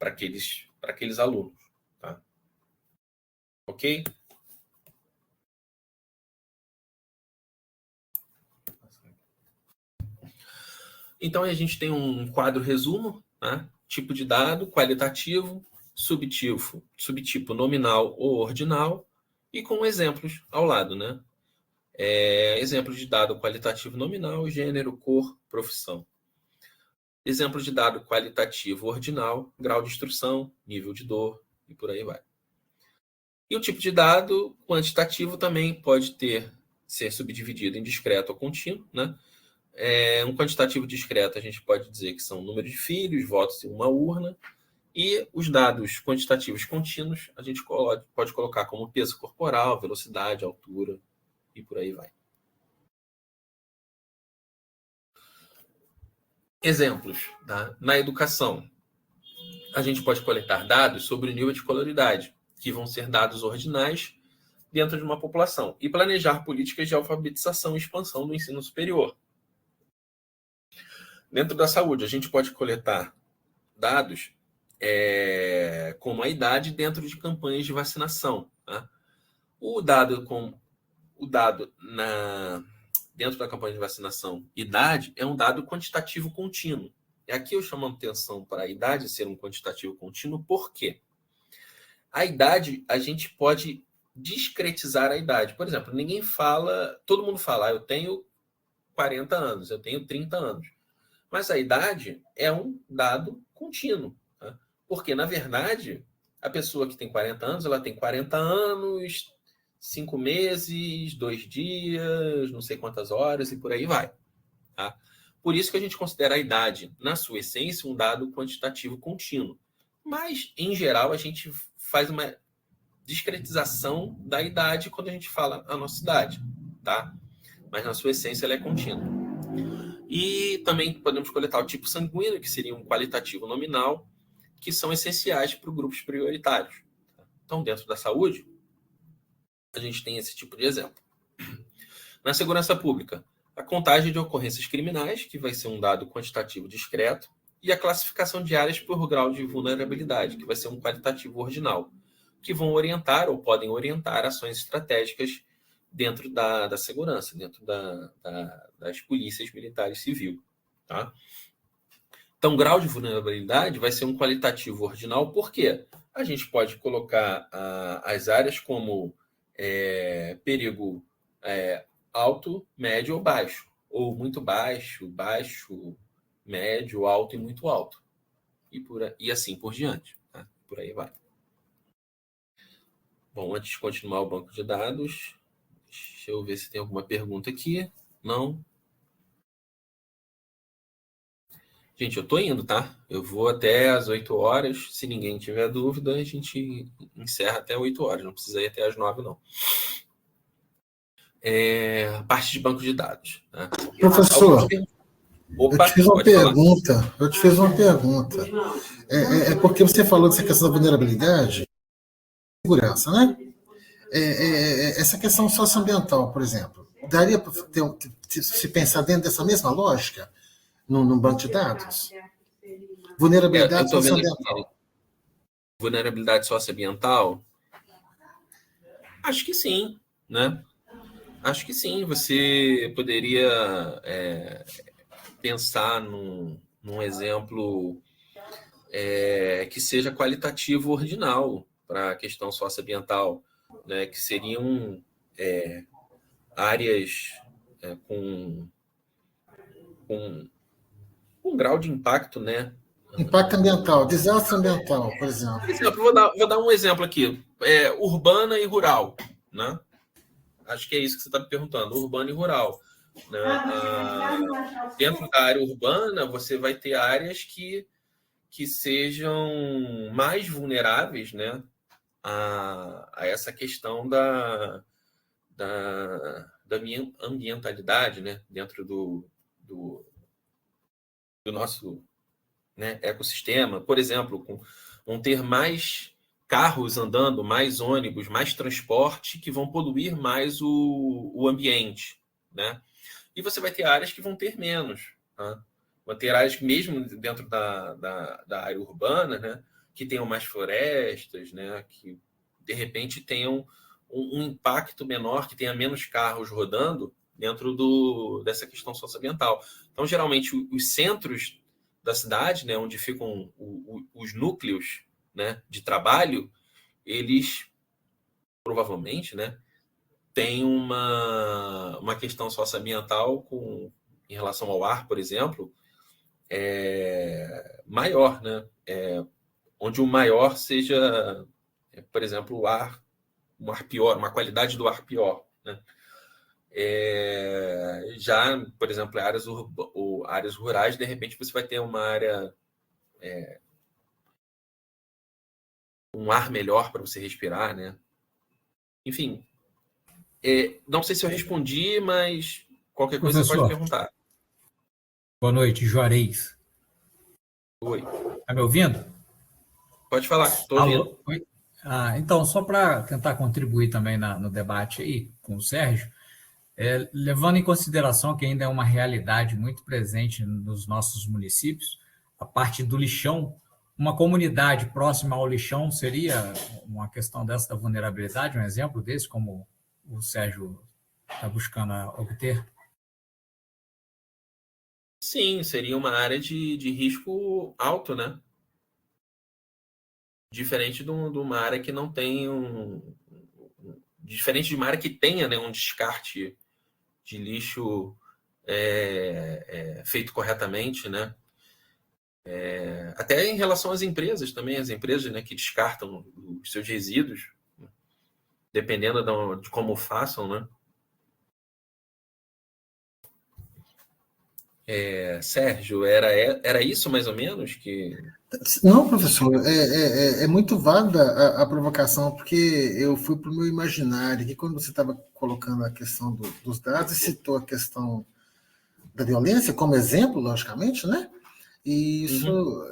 aqueles alunos. Tá? Ok? Então, a gente tem um quadro resumo, né? Tipo de dado, qualitativo, subtipo nominal ou ordinal, e com exemplos ao lado, né? Exemplo de dado qualitativo nominal, gênero, cor, profissão. Exemplo de dado qualitativo ordinal, grau de instrução, nível de dor, e por aí vai. E o tipo de dado quantitativo também pode ser subdividido em discreto ou contínuo, né? Um quantitativo discreto a gente pode dizer que são número de filhos, votos em uma urna, e os dados quantitativos contínuos a gente pode colocar como peso corporal, velocidade, altura e por aí vai. Exemplos, tá? Na educação, a gente pode coletar dados sobre o nível de escolaridade, que vão ser dados ordinais dentro de uma população, e planejar políticas de alfabetização e expansão do ensino superior. Dentro da saúde, a gente pode coletar dados como a idade dentro de campanhas de vacinação. Tá? O dado dentro da campanha de vacinação, idade, é um dado quantitativo contínuo. E aqui eu chamo a atenção para a idade ser um quantitativo contínuo, por quê? A idade, a gente pode discretizar a idade. Por exemplo, todo mundo fala, eu tenho 40 anos, eu tenho 30 anos. Mas a idade é um dado contínuo. Tá? Porque, na verdade, a pessoa que tem 40 anos, ela tem 40 anos, 5 meses, 2 dias, não sei quantas horas e por aí vai. Tá? Por isso que a gente considera a idade, na sua essência, um dado quantitativo contínuo. Mas, em geral, a gente faz uma discretização da idade quando a gente fala a nossa idade. Tá? Mas, na sua essência, ela é contínua. E também podemos coletar o tipo sanguíneo, que seria um qualitativo nominal, que são essenciais para grupos prioritários. Então, dentro da saúde, a gente tem esse tipo de exemplo. Na segurança pública, a contagem de ocorrências criminais, que vai ser um dado quantitativo discreto, e a classificação de áreas por grau de vulnerabilidade, que vai ser um qualitativo ordinal, que vão orientar ou podem orientar ações estratégicas dentro da segurança, dentro das polícias militares civil. Tá? Então, grau de vulnerabilidade vai ser um qualitativo ordinal, por quê? A gente pode colocar as áreas como perigo alto, médio ou baixo, ou muito baixo, baixo, médio, alto e muito alto, e assim por diante. Tá? Por aí vai. Bom, antes de continuar o banco de dados, deixa eu ver se tem alguma pergunta aqui. Não. Gente, eu tô indo, tá? Eu vou até às 8 horas. Se ninguém tiver dúvida, a gente encerra até 8 horas. Não precisa ir até às 9, não. Parte de banco de dados. Né? Professor, eu te fiz uma pergunta. É porque você falou dessa questão da vulnerabilidade, segurança, né? Essa questão socioambiental, por exemplo, daria para se pensar dentro dessa mesma lógica num banco de dados? Vulnerabilidade socioambiental. Vulnerabilidade socioambiental, Acho que sim, né? Acho que sim. Você poderia pensar num exemplo que seja qualitativo ordinal para a questão socioambiental, né? Que seriam áreas com um grau de impacto, né? Impacto ambiental, desastre ambiental, por exemplo. Por exemplo, vou dar um exemplo aqui: urbana e rural, né? Acho que é isso que você está me perguntando, urbano e rural. Né? Dentro da área urbana, você vai ter áreas que sejam mais vulneráveis, né, a essa questão da minha ambientalidade, né, dentro do nosso, né, ecossistema. Por exemplo, vão ter mais carros andando, mais ônibus, mais transporte que vão poluir mais o ambiente, né? E você vai ter áreas que vão ter menos, tá? Vão ter áreas que, mesmo dentro da área urbana, né, que tenham mais florestas, né, que de repente tenham um impacto menor, que tenha menos carros rodando dentro dessa questão socioambiental. Então, geralmente, os centros da cidade, né, onde ficam os núcleos, né, de trabalho, eles provavelmente, né, têm uma questão socioambiental em relação ao ar, por exemplo, maior, né? Onde o maior seja, por exemplo, um ar pior, uma qualidade do ar pior, né? Já, por exemplo, áreas rurais, de repente você vai ter uma área, um ar melhor para você respirar, né? Enfim, não sei se eu respondi, mas qualquer coisa você pode perguntar. Boa noite, Juarez. Oi. Está me ouvindo? Pode falar, estou ouvindo. Oi? Então, só para tentar contribuir também no debate aí com o Sérgio, levando em consideração que ainda é uma realidade muito presente nos nossos municípios, a parte do lixão, uma comunidade próxima ao lixão seria uma questão dessa da vulnerabilidade, um exemplo desse, como o Sérgio está buscando obter? Sim, seria uma área de risco alto, né? Diferente de uma área que não tem diferente de uma área que tenha, né, um descarte de lixo feito corretamente, né? Até em relação às empresas também, as empresas, né, que descartam os seus resíduos, dependendo de como façam, né? Sérgio, era isso mais ou menos que... Não, professor, é muito válida a provocação, porque eu fui para o meu imaginário, que quando você estava colocando a questão dos dados, e citou a questão da violência como exemplo, logicamente, né? E isso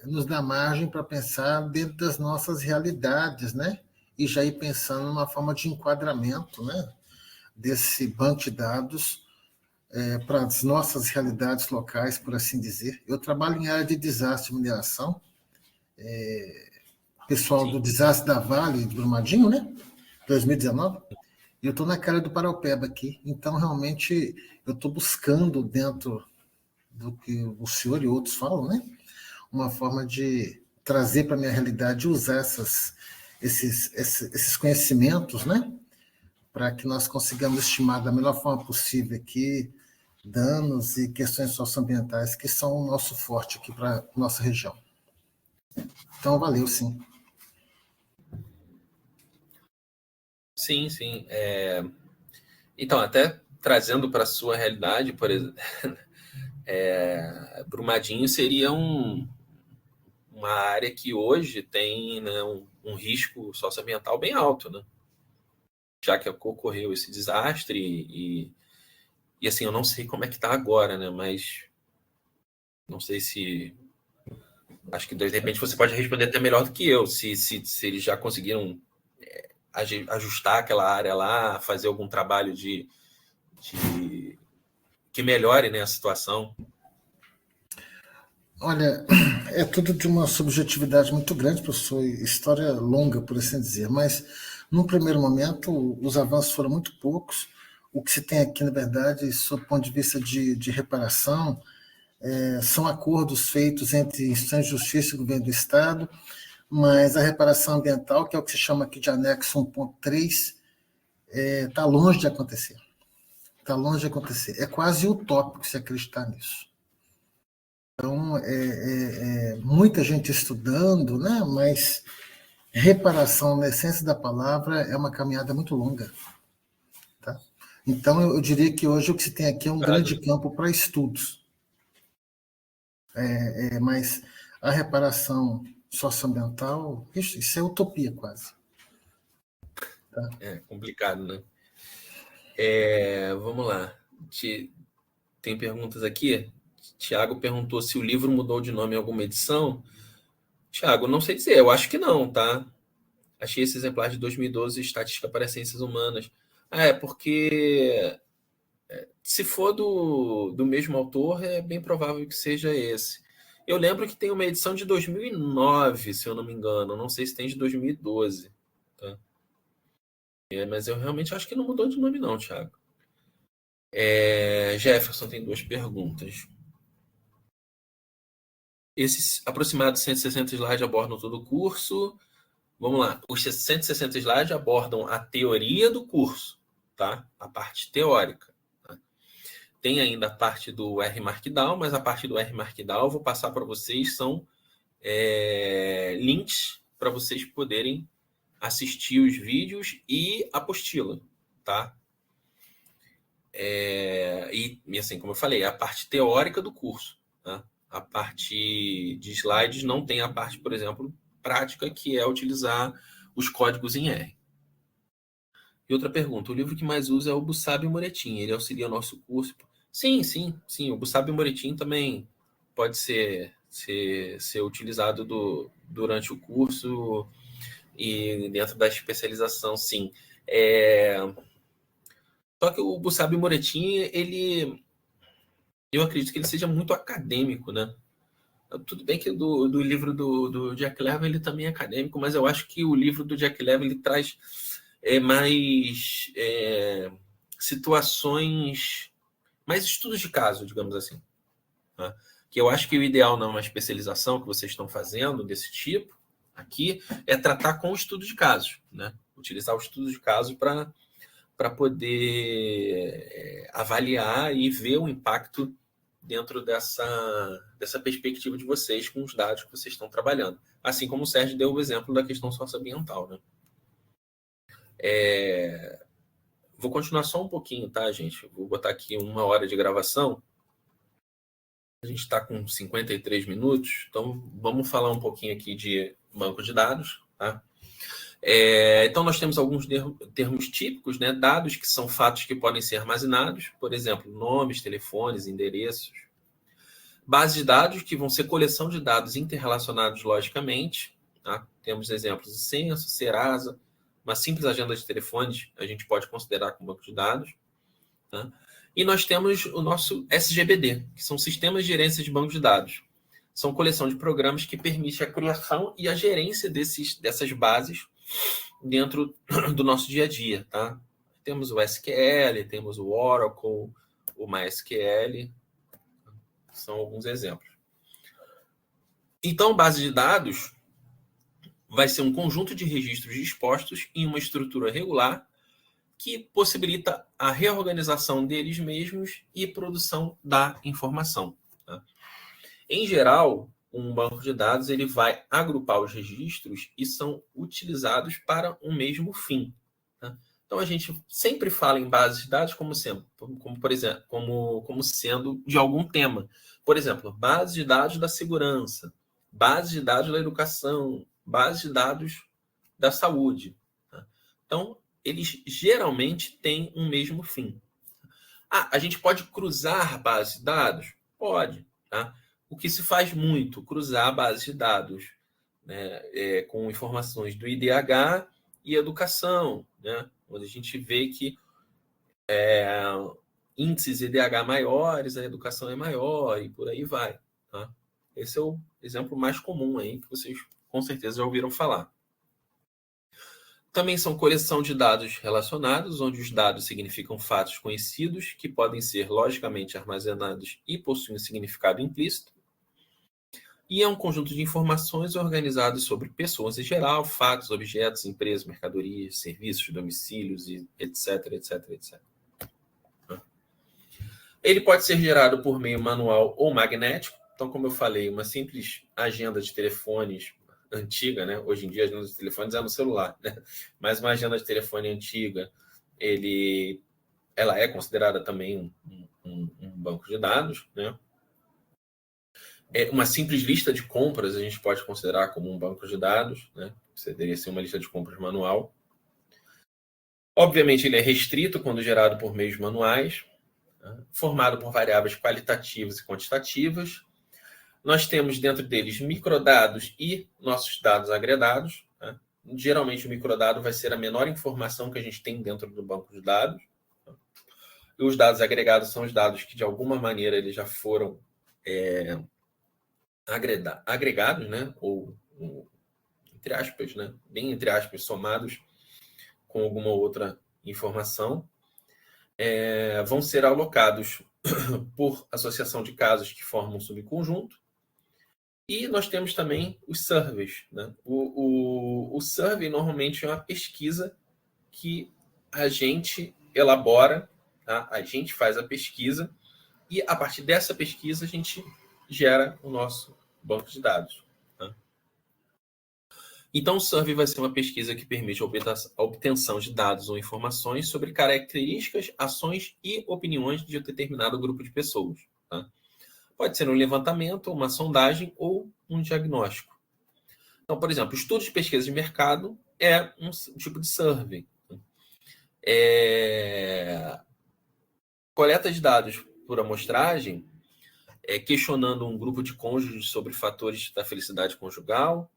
nos dá margem para pensar dentro das nossas realidades, né? E já ir pensando numa forma de enquadramento, né? Desse banco de dados para as nossas realidades locais, por assim dizer. Eu trabalho em área de desastre e mineração, pessoal do desastre da Vale, de Brumadinho, né? 2019. E eu estou na cara do Paraupeba aqui. Então, realmente, eu estou buscando, dentro do que o senhor e outros falam, né? Uma forma de trazer para a minha realidade, usar esses conhecimentos, né? Para que nós consigamos estimar da melhor forma possível aqui danos e questões socioambientais que são o nosso forte aqui para a nossa região. Então, valeu, sim. Sim, sim. Então, até trazendo para a sua realidade, por exemplo, Brumadinho seria uma área que hoje tem, né, um risco socioambiental bem alto, né? Já que ocorreu esse desastre e assim, eu não sei como é que está agora, né? Mas não sei se... Acho que, de repente, você pode responder até melhor do que eu, se eles já conseguiram ajustar aquela área lá, fazer algum trabalho que melhore, né, a situação. Olha, é tudo de uma subjetividade muito grande, professor, história longa, por assim dizer, mas Num primeiro momento, os avanços foram muito poucos. O que se tem aqui, na verdade, sob o ponto de vista de reparação, são acordos feitos entre instituições de justiça e governo do Estado, mas a reparação ambiental, que é o que se chama aqui de anexo 1.3, está longe de acontecer. Está longe de acontecer. É quase utópico se acreditar nisso. Então, muita gente estudando, né? Mas reparação, na essência da palavra, é uma caminhada muito longa. Tá? Então, eu diria que hoje o que se tem aqui é um grande campo para estudos. Mas a reparação socioambiental, isso é utopia quase. Tá? É complicado, né? Vamos lá. Tem perguntas aqui. Tiago perguntou se o livro mudou de nome em alguma edição. Tiago, não sei dizer, eu acho que não, tá? Achei esse exemplar de 2012, Estatística para as Ciências Humanas. Porque se for do mesmo autor, é bem provável que seja esse. Eu lembro que tem uma edição de 2009, se eu não me engano. Não sei se tem de 2012. Tá? Mas eu realmente acho que não mudou de nome não, Thiago. Jefferson tem 2 perguntas. Esses aproximados 160 slides abordam todo o curso. Vamos lá. Os 160 slides abordam a teoria do curso, tá? A parte teórica. Tá? Tem ainda a parte do R Markdown, mas a parte do R Markdown eu vou passar para vocês, são links para vocês poderem assistir os vídeos e a apostila, tá? E assim, como eu falei, a parte teórica do curso, tá? A parte de slides não tem a parte, por exemplo, prática, que é utilizar os códigos em R. E outra pergunta, o livro que mais usa é o Bussab Moretin, ele auxilia o nosso curso? Sim, o Bussab Moretin também pode ser utilizado durante o curso e dentro da especialização, sim. Só que o Bussab Moretin, eu acredito que ele seja muito acadêmico, né? Tudo bem que do livro do Jack Levin ele também é acadêmico, mas eu acho que o livro do Jack Levin ele traz mais situações, mais estudos de caso, digamos assim. Tá? Que eu acho que o ideal numa especialização que vocês estão fazendo desse tipo aqui é tratar com o estudo de casos, né? Utilizar o estudo de caso para poder avaliar e ver o impacto dentro dessa perspectiva de vocês com os dados que vocês estão trabalhando. Assim como o Sérgio deu o exemplo da questão socioambiental, né? Vou continuar só um pouquinho, tá, gente? Vou botar aqui 1 hora de gravação. A gente está com 53 minutos, então vamos falar um pouquinho aqui de banco de dados, tá? Então, nós temos alguns termos típicos, né? Dados que são fatos que podem ser armazenados, por exemplo, nomes, telefones, endereços. Bases de dados, que vão ser coleção de dados interrelacionados logicamente. Tá? Temos exemplos de censo, Serasa, uma simples agenda de telefones, a gente pode considerar como banco de dados. Tá? E nós temos o nosso SGBD, que são sistemas de gerência de banco de dados. São coleção de programas que permite a criação e a gerência dessas bases dentro do nosso dia a dia, tá? Temos o SQL, temos o Oracle, o MySQL, são alguns exemplos. Então, base de dados vai ser um conjunto de registros dispostos em uma estrutura regular que possibilita a reorganização deles mesmos e produção da informação. Tá? Em geral, um banco de dados ele vai agrupar os registros e são utilizados para um mesmo fim. Tá? Então, a gente sempre fala em bases de dados como sendo de algum tema. Por exemplo, base de dados da segurança, base de dados da educação, base de dados da saúde. Tá? Então, eles geralmente têm um mesmo fim. A gente pode cruzar bases de dados? Pode. Tá? O que se faz muito, cruzar bases de dados, né, com informações do IDH e educação, né, onde a gente vê que índices IDH maiores, a educação é maior e por aí vai. Tá? Esse é o exemplo mais comum aí que vocês com certeza já ouviram falar. Também são coleção de dados relacionados, onde os dados significam fatos conhecidos, que podem ser logicamente armazenados e possuem um significado implícito. E é um conjunto de informações organizadas sobre pessoas em geral, fatos, objetos, empresas, mercadorias, serviços, domicílios, etc, etc, etc. Ele pode ser gerado por meio manual ou magnético. Então, como eu falei, uma simples agenda de telefones antiga, né? Hoje em dia, a agenda de telefones é no celular, né? Mas uma agenda de telefone antiga, ela é considerada também um banco de dados, né? Uma simples lista de compras a gente pode considerar como um banco de dados, né? Você deveria ser uma lista de compras manual. Obviamente, ele é restrito quando gerado por meios manuais, né? Formado por variáveis qualitativas e quantitativas. Nós temos dentro deles microdados e nossos dados agregados, né? Geralmente, o microdado vai ser a menor informação que a gente tem dentro do banco de dados. E os dados agregados são os dados que, de alguma maneira, eles já foram agregados, né? Ou, entre aspas, né? Bem entre aspas, somados com alguma outra informação. Vão ser alocados por associação de casos que formam um subconjunto. E nós temos também os surveys, né? O survey normalmente é uma pesquisa que a gente elabora, tá? A gente faz a pesquisa e a partir dessa pesquisa a gente gera o nosso banco de dados. Tá? Então, o survey vai ser uma pesquisa que permite a obtenção de dados ou informações sobre características, ações e opiniões de um determinado grupo de pessoas. Tá? Pode ser um levantamento, uma sondagem ou um diagnóstico. Então, por exemplo, estudos de pesquisa de mercado é um tipo de survey. Coleta de dados por amostragem, questionando um grupo de cônjuges sobre fatores da felicidade conjugal,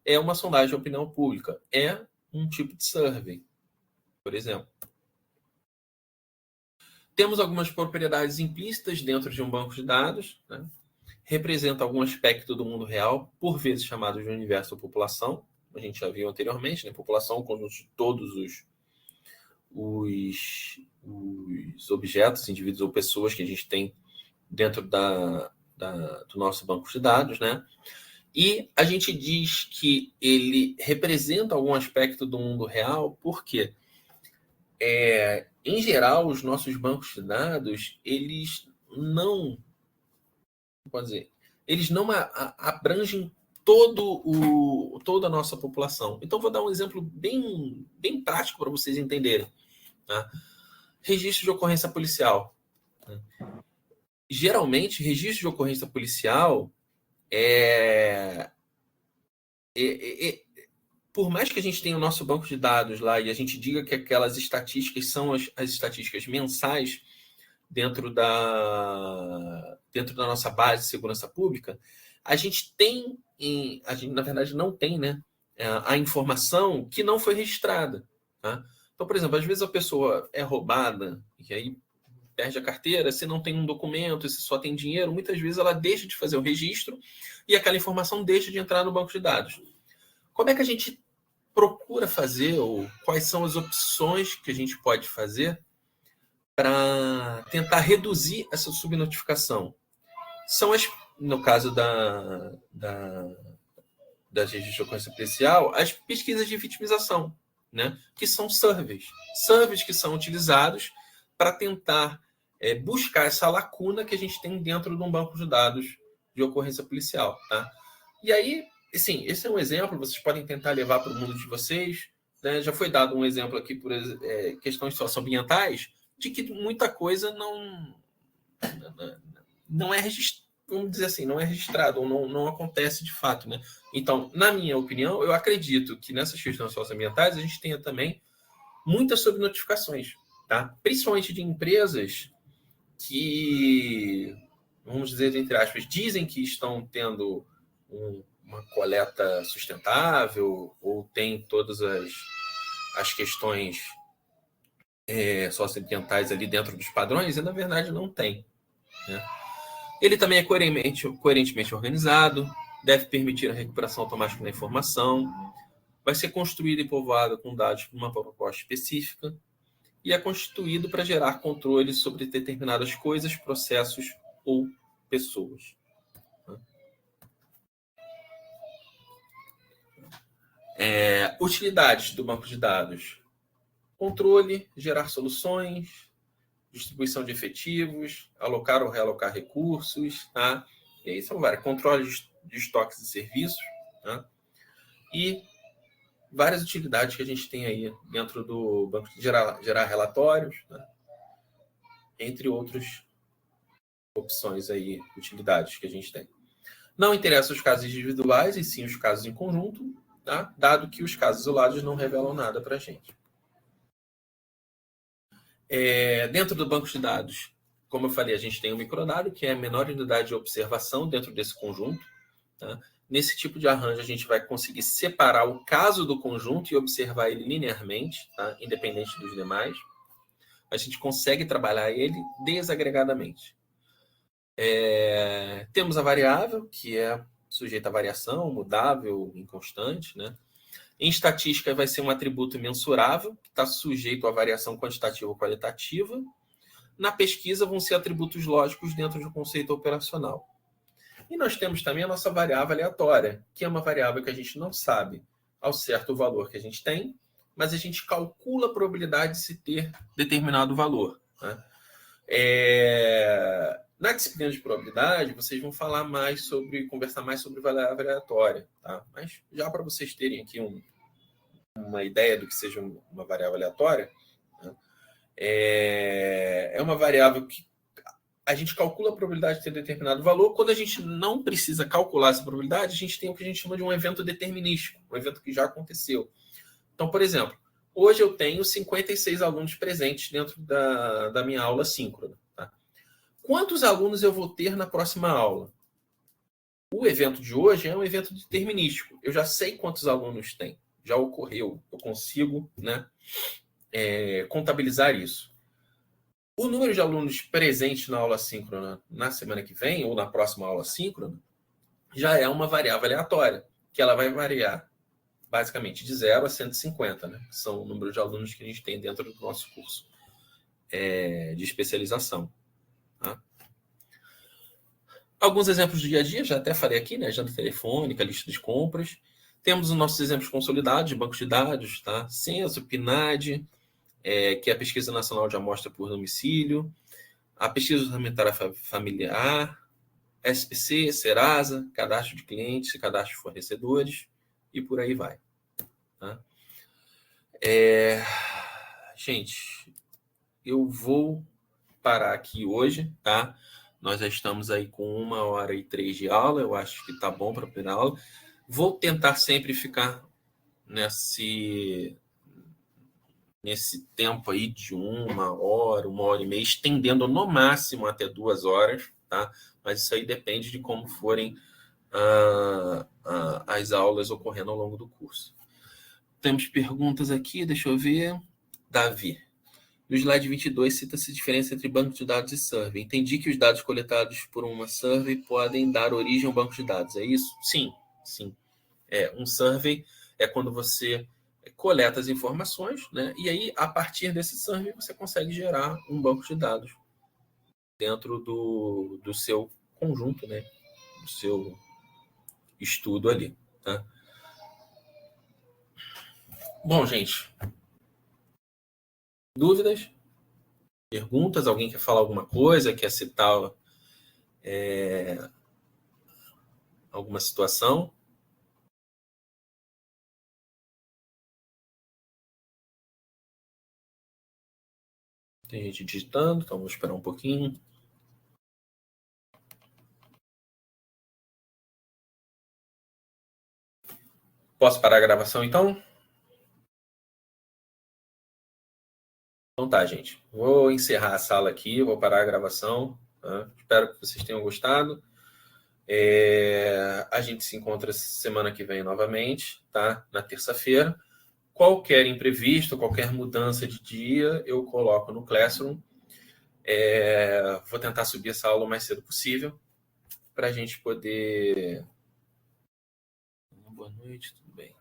é uma sondagem de opinião pública. É um tipo de survey, por exemplo. Temos algumas propriedades implícitas dentro de um banco de dados, né? Representa algum aspecto do mundo real, por vezes chamado de universo ou população. A gente já viu anteriormente, né? População, o conjunto de todos os objetos, indivíduos ou pessoas que a gente tem dentro do nosso banco de dados, né? E a gente diz que ele representa algum aspecto do mundo real, porque, em geral, os nossos bancos de dados, eles não abrangem toda a nossa população. Então, vou dar um exemplo bem, bem prático para vocês entenderem. Tá? Registro de ocorrência policial. Tá? Geralmente, registro de ocorrência policial por mais que a gente tenha o nosso banco de dados lá e a gente diga que aquelas estatísticas são as estatísticas mensais dentro da nossa base de segurança pública, a gente na verdade não tem, né, a informação que não foi registrada. Tá? Então, por exemplo, às vezes a pessoa é roubada e aí perde a carteira, se não tem um documento, se só tem dinheiro, muitas vezes ela deixa de fazer o registro e aquela informação deixa de entrar no banco de dados. Como é que a gente procura fazer, ou quais são as opções que a gente pode fazer para tentar reduzir essa subnotificação? São no caso da registro de ocorrência policial, as pesquisas de vitimização, né? Que são surveys que são utilizados para tentar buscar essa lacuna que a gente tem dentro de um banco de dados de ocorrência policial. Tá? E aí, assim, esse é um exemplo, vocês podem tentar levar para o mundo de vocês. Né? Já foi dado um exemplo aqui por questões socioambientais, de que muita coisa não é registrada, vamos dizer assim, não é registrado, ou não acontece de fato. Né? Então, na minha opinião, eu acredito que nessas questões socioambientais a gente tenha também muitas subnotificações, tá? Principalmente de empresas que, vamos dizer, entre aspas, dizem que estão tendo uma coleta sustentável ou tem todas as questões socioambientais ali dentro dos padrões, e na verdade não tem. Né? Ele também é coerentemente organizado, deve permitir a recuperação automática da informação, vai ser construída e povoada com dados para uma proposta específica e é constituído para gerar controle sobre determinadas coisas, processos ou pessoas. Utilidades do banco de dados: controle, gerar soluções, distribuição de efetivos, alocar ou realocar recursos, tá? E aí são vários controles de estoques e serviços, tá? E várias utilidades que a gente tem aí dentro do banco de gerar relatórios, tá? Entre outras opções aí, utilidades que a gente tem. Não interessa os casos individuais, e sim os casos em conjunto, tá? Dado que os casos isolados não revelam nada para a gente. Dentro do banco de dados, como eu falei, a gente tem o microdado, que é a menor unidade de observação dentro desse conjunto. Tá? Nesse tipo de arranjo, a gente vai conseguir separar o caso do conjunto e observar ele linearmente, tá? Independente dos demais. A gente consegue trabalhar ele desagregadamente. Temos a variável, que é sujeita a variação, mudável, inconstante, né? Em estatística, vai ser um atributo mensurável, que está sujeito a variação quantitativa ou qualitativa. Na pesquisa, vão ser atributos lógicos dentro do conceito operacional. E nós temos também a nossa variável aleatória, que é uma variável que a gente não sabe ao certo o valor que a gente tem, mas a gente calcula a probabilidade de se ter determinado valor. Né? Na disciplina de probabilidade, vocês vão conversar mais sobre variável aleatória. Tá? Mas já para vocês terem aqui uma ideia do que seja uma variável aleatória, né? É uma variável que a gente calcula a probabilidade de ter determinado valor. Quando a gente não precisa calcular essa probabilidade, a gente tem o que a gente chama de um evento determinístico, um evento que já aconteceu. Então, por exemplo, hoje eu tenho 56 alunos presentes dentro da minha aula síncrona. Tá? Quantos alunos eu vou ter na próxima aula? O evento de hoje é um evento determinístico. Eu já sei quantos alunos tem. Já ocorreu. Eu consigo, né, contabilizar isso. O número de alunos presentes na aula síncrona na semana que vem, ou na próxima aula síncrona, já é uma variável aleatória, que ela vai variar basicamente de 0 a 150, né? Que são o número de alunos que a gente tem dentro do nosso curso de especialização. Tá? Alguns exemplos do dia a dia, já até falei aqui, né? Agenda telefônica, lista de compras. Temos os nossos exemplos consolidados de bancos de dados, tá? Censo, PNAD, que é a Pesquisa Nacional de Amostra por Domicílio, a Pesquisa Orçamentária Familiar, SPC, Serasa, Cadastro de Clientes e Cadastro de Fornecedores, e por aí vai. Tá? Gente, eu vou parar aqui hoje, tá? Nós já estamos aí com 1h03 de aula, eu acho que tá bom para a primeira aula. Vou tentar sempre ficar nesse tempo aí de 1h e meia, estendendo no máximo até 2 horas, tá? Mas isso aí depende de como forem as aulas ocorrendo ao longo do curso. Temos perguntas aqui, deixa eu ver. Davi. No slide 22, cita-se a diferença entre banco de dados e survey. Entendi que os dados coletados por uma survey podem dar origem a um banco de dados, é isso? Sim. Um survey é quando você coleta as informações, né? E aí, a partir desse survey, você consegue gerar um banco de dados dentro do seu conjunto, né? Do seu estudo ali. Tá? Bom, gente, dúvidas? Perguntas? Alguém quer falar alguma coisa? Quer citar alguma situação? Tem gente digitando, então vou esperar um pouquinho. Posso parar a gravação, então? Então tá, gente. Vou encerrar a sala aqui, vou parar a gravação. Tá? Espero que vocês tenham gostado. A gente se encontra semana que vem novamente, tá? Na terça-feira. Qualquer imprevisto, qualquer mudança de dia, eu coloco no Classroom. Vou tentar subir essa aula o mais cedo possível para a gente poder... Boa noite, tudo bem.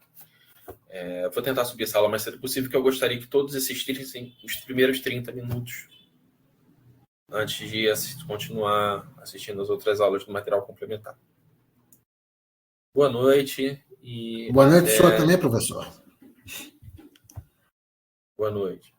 Vou tentar subir essa aula o mais cedo possível, que eu gostaria que todos assistissem os primeiros 30 minutos antes de continuar assistindo as outras aulas do material complementar. Boa noite. Boa noite, senhor também, professor. Boa noite.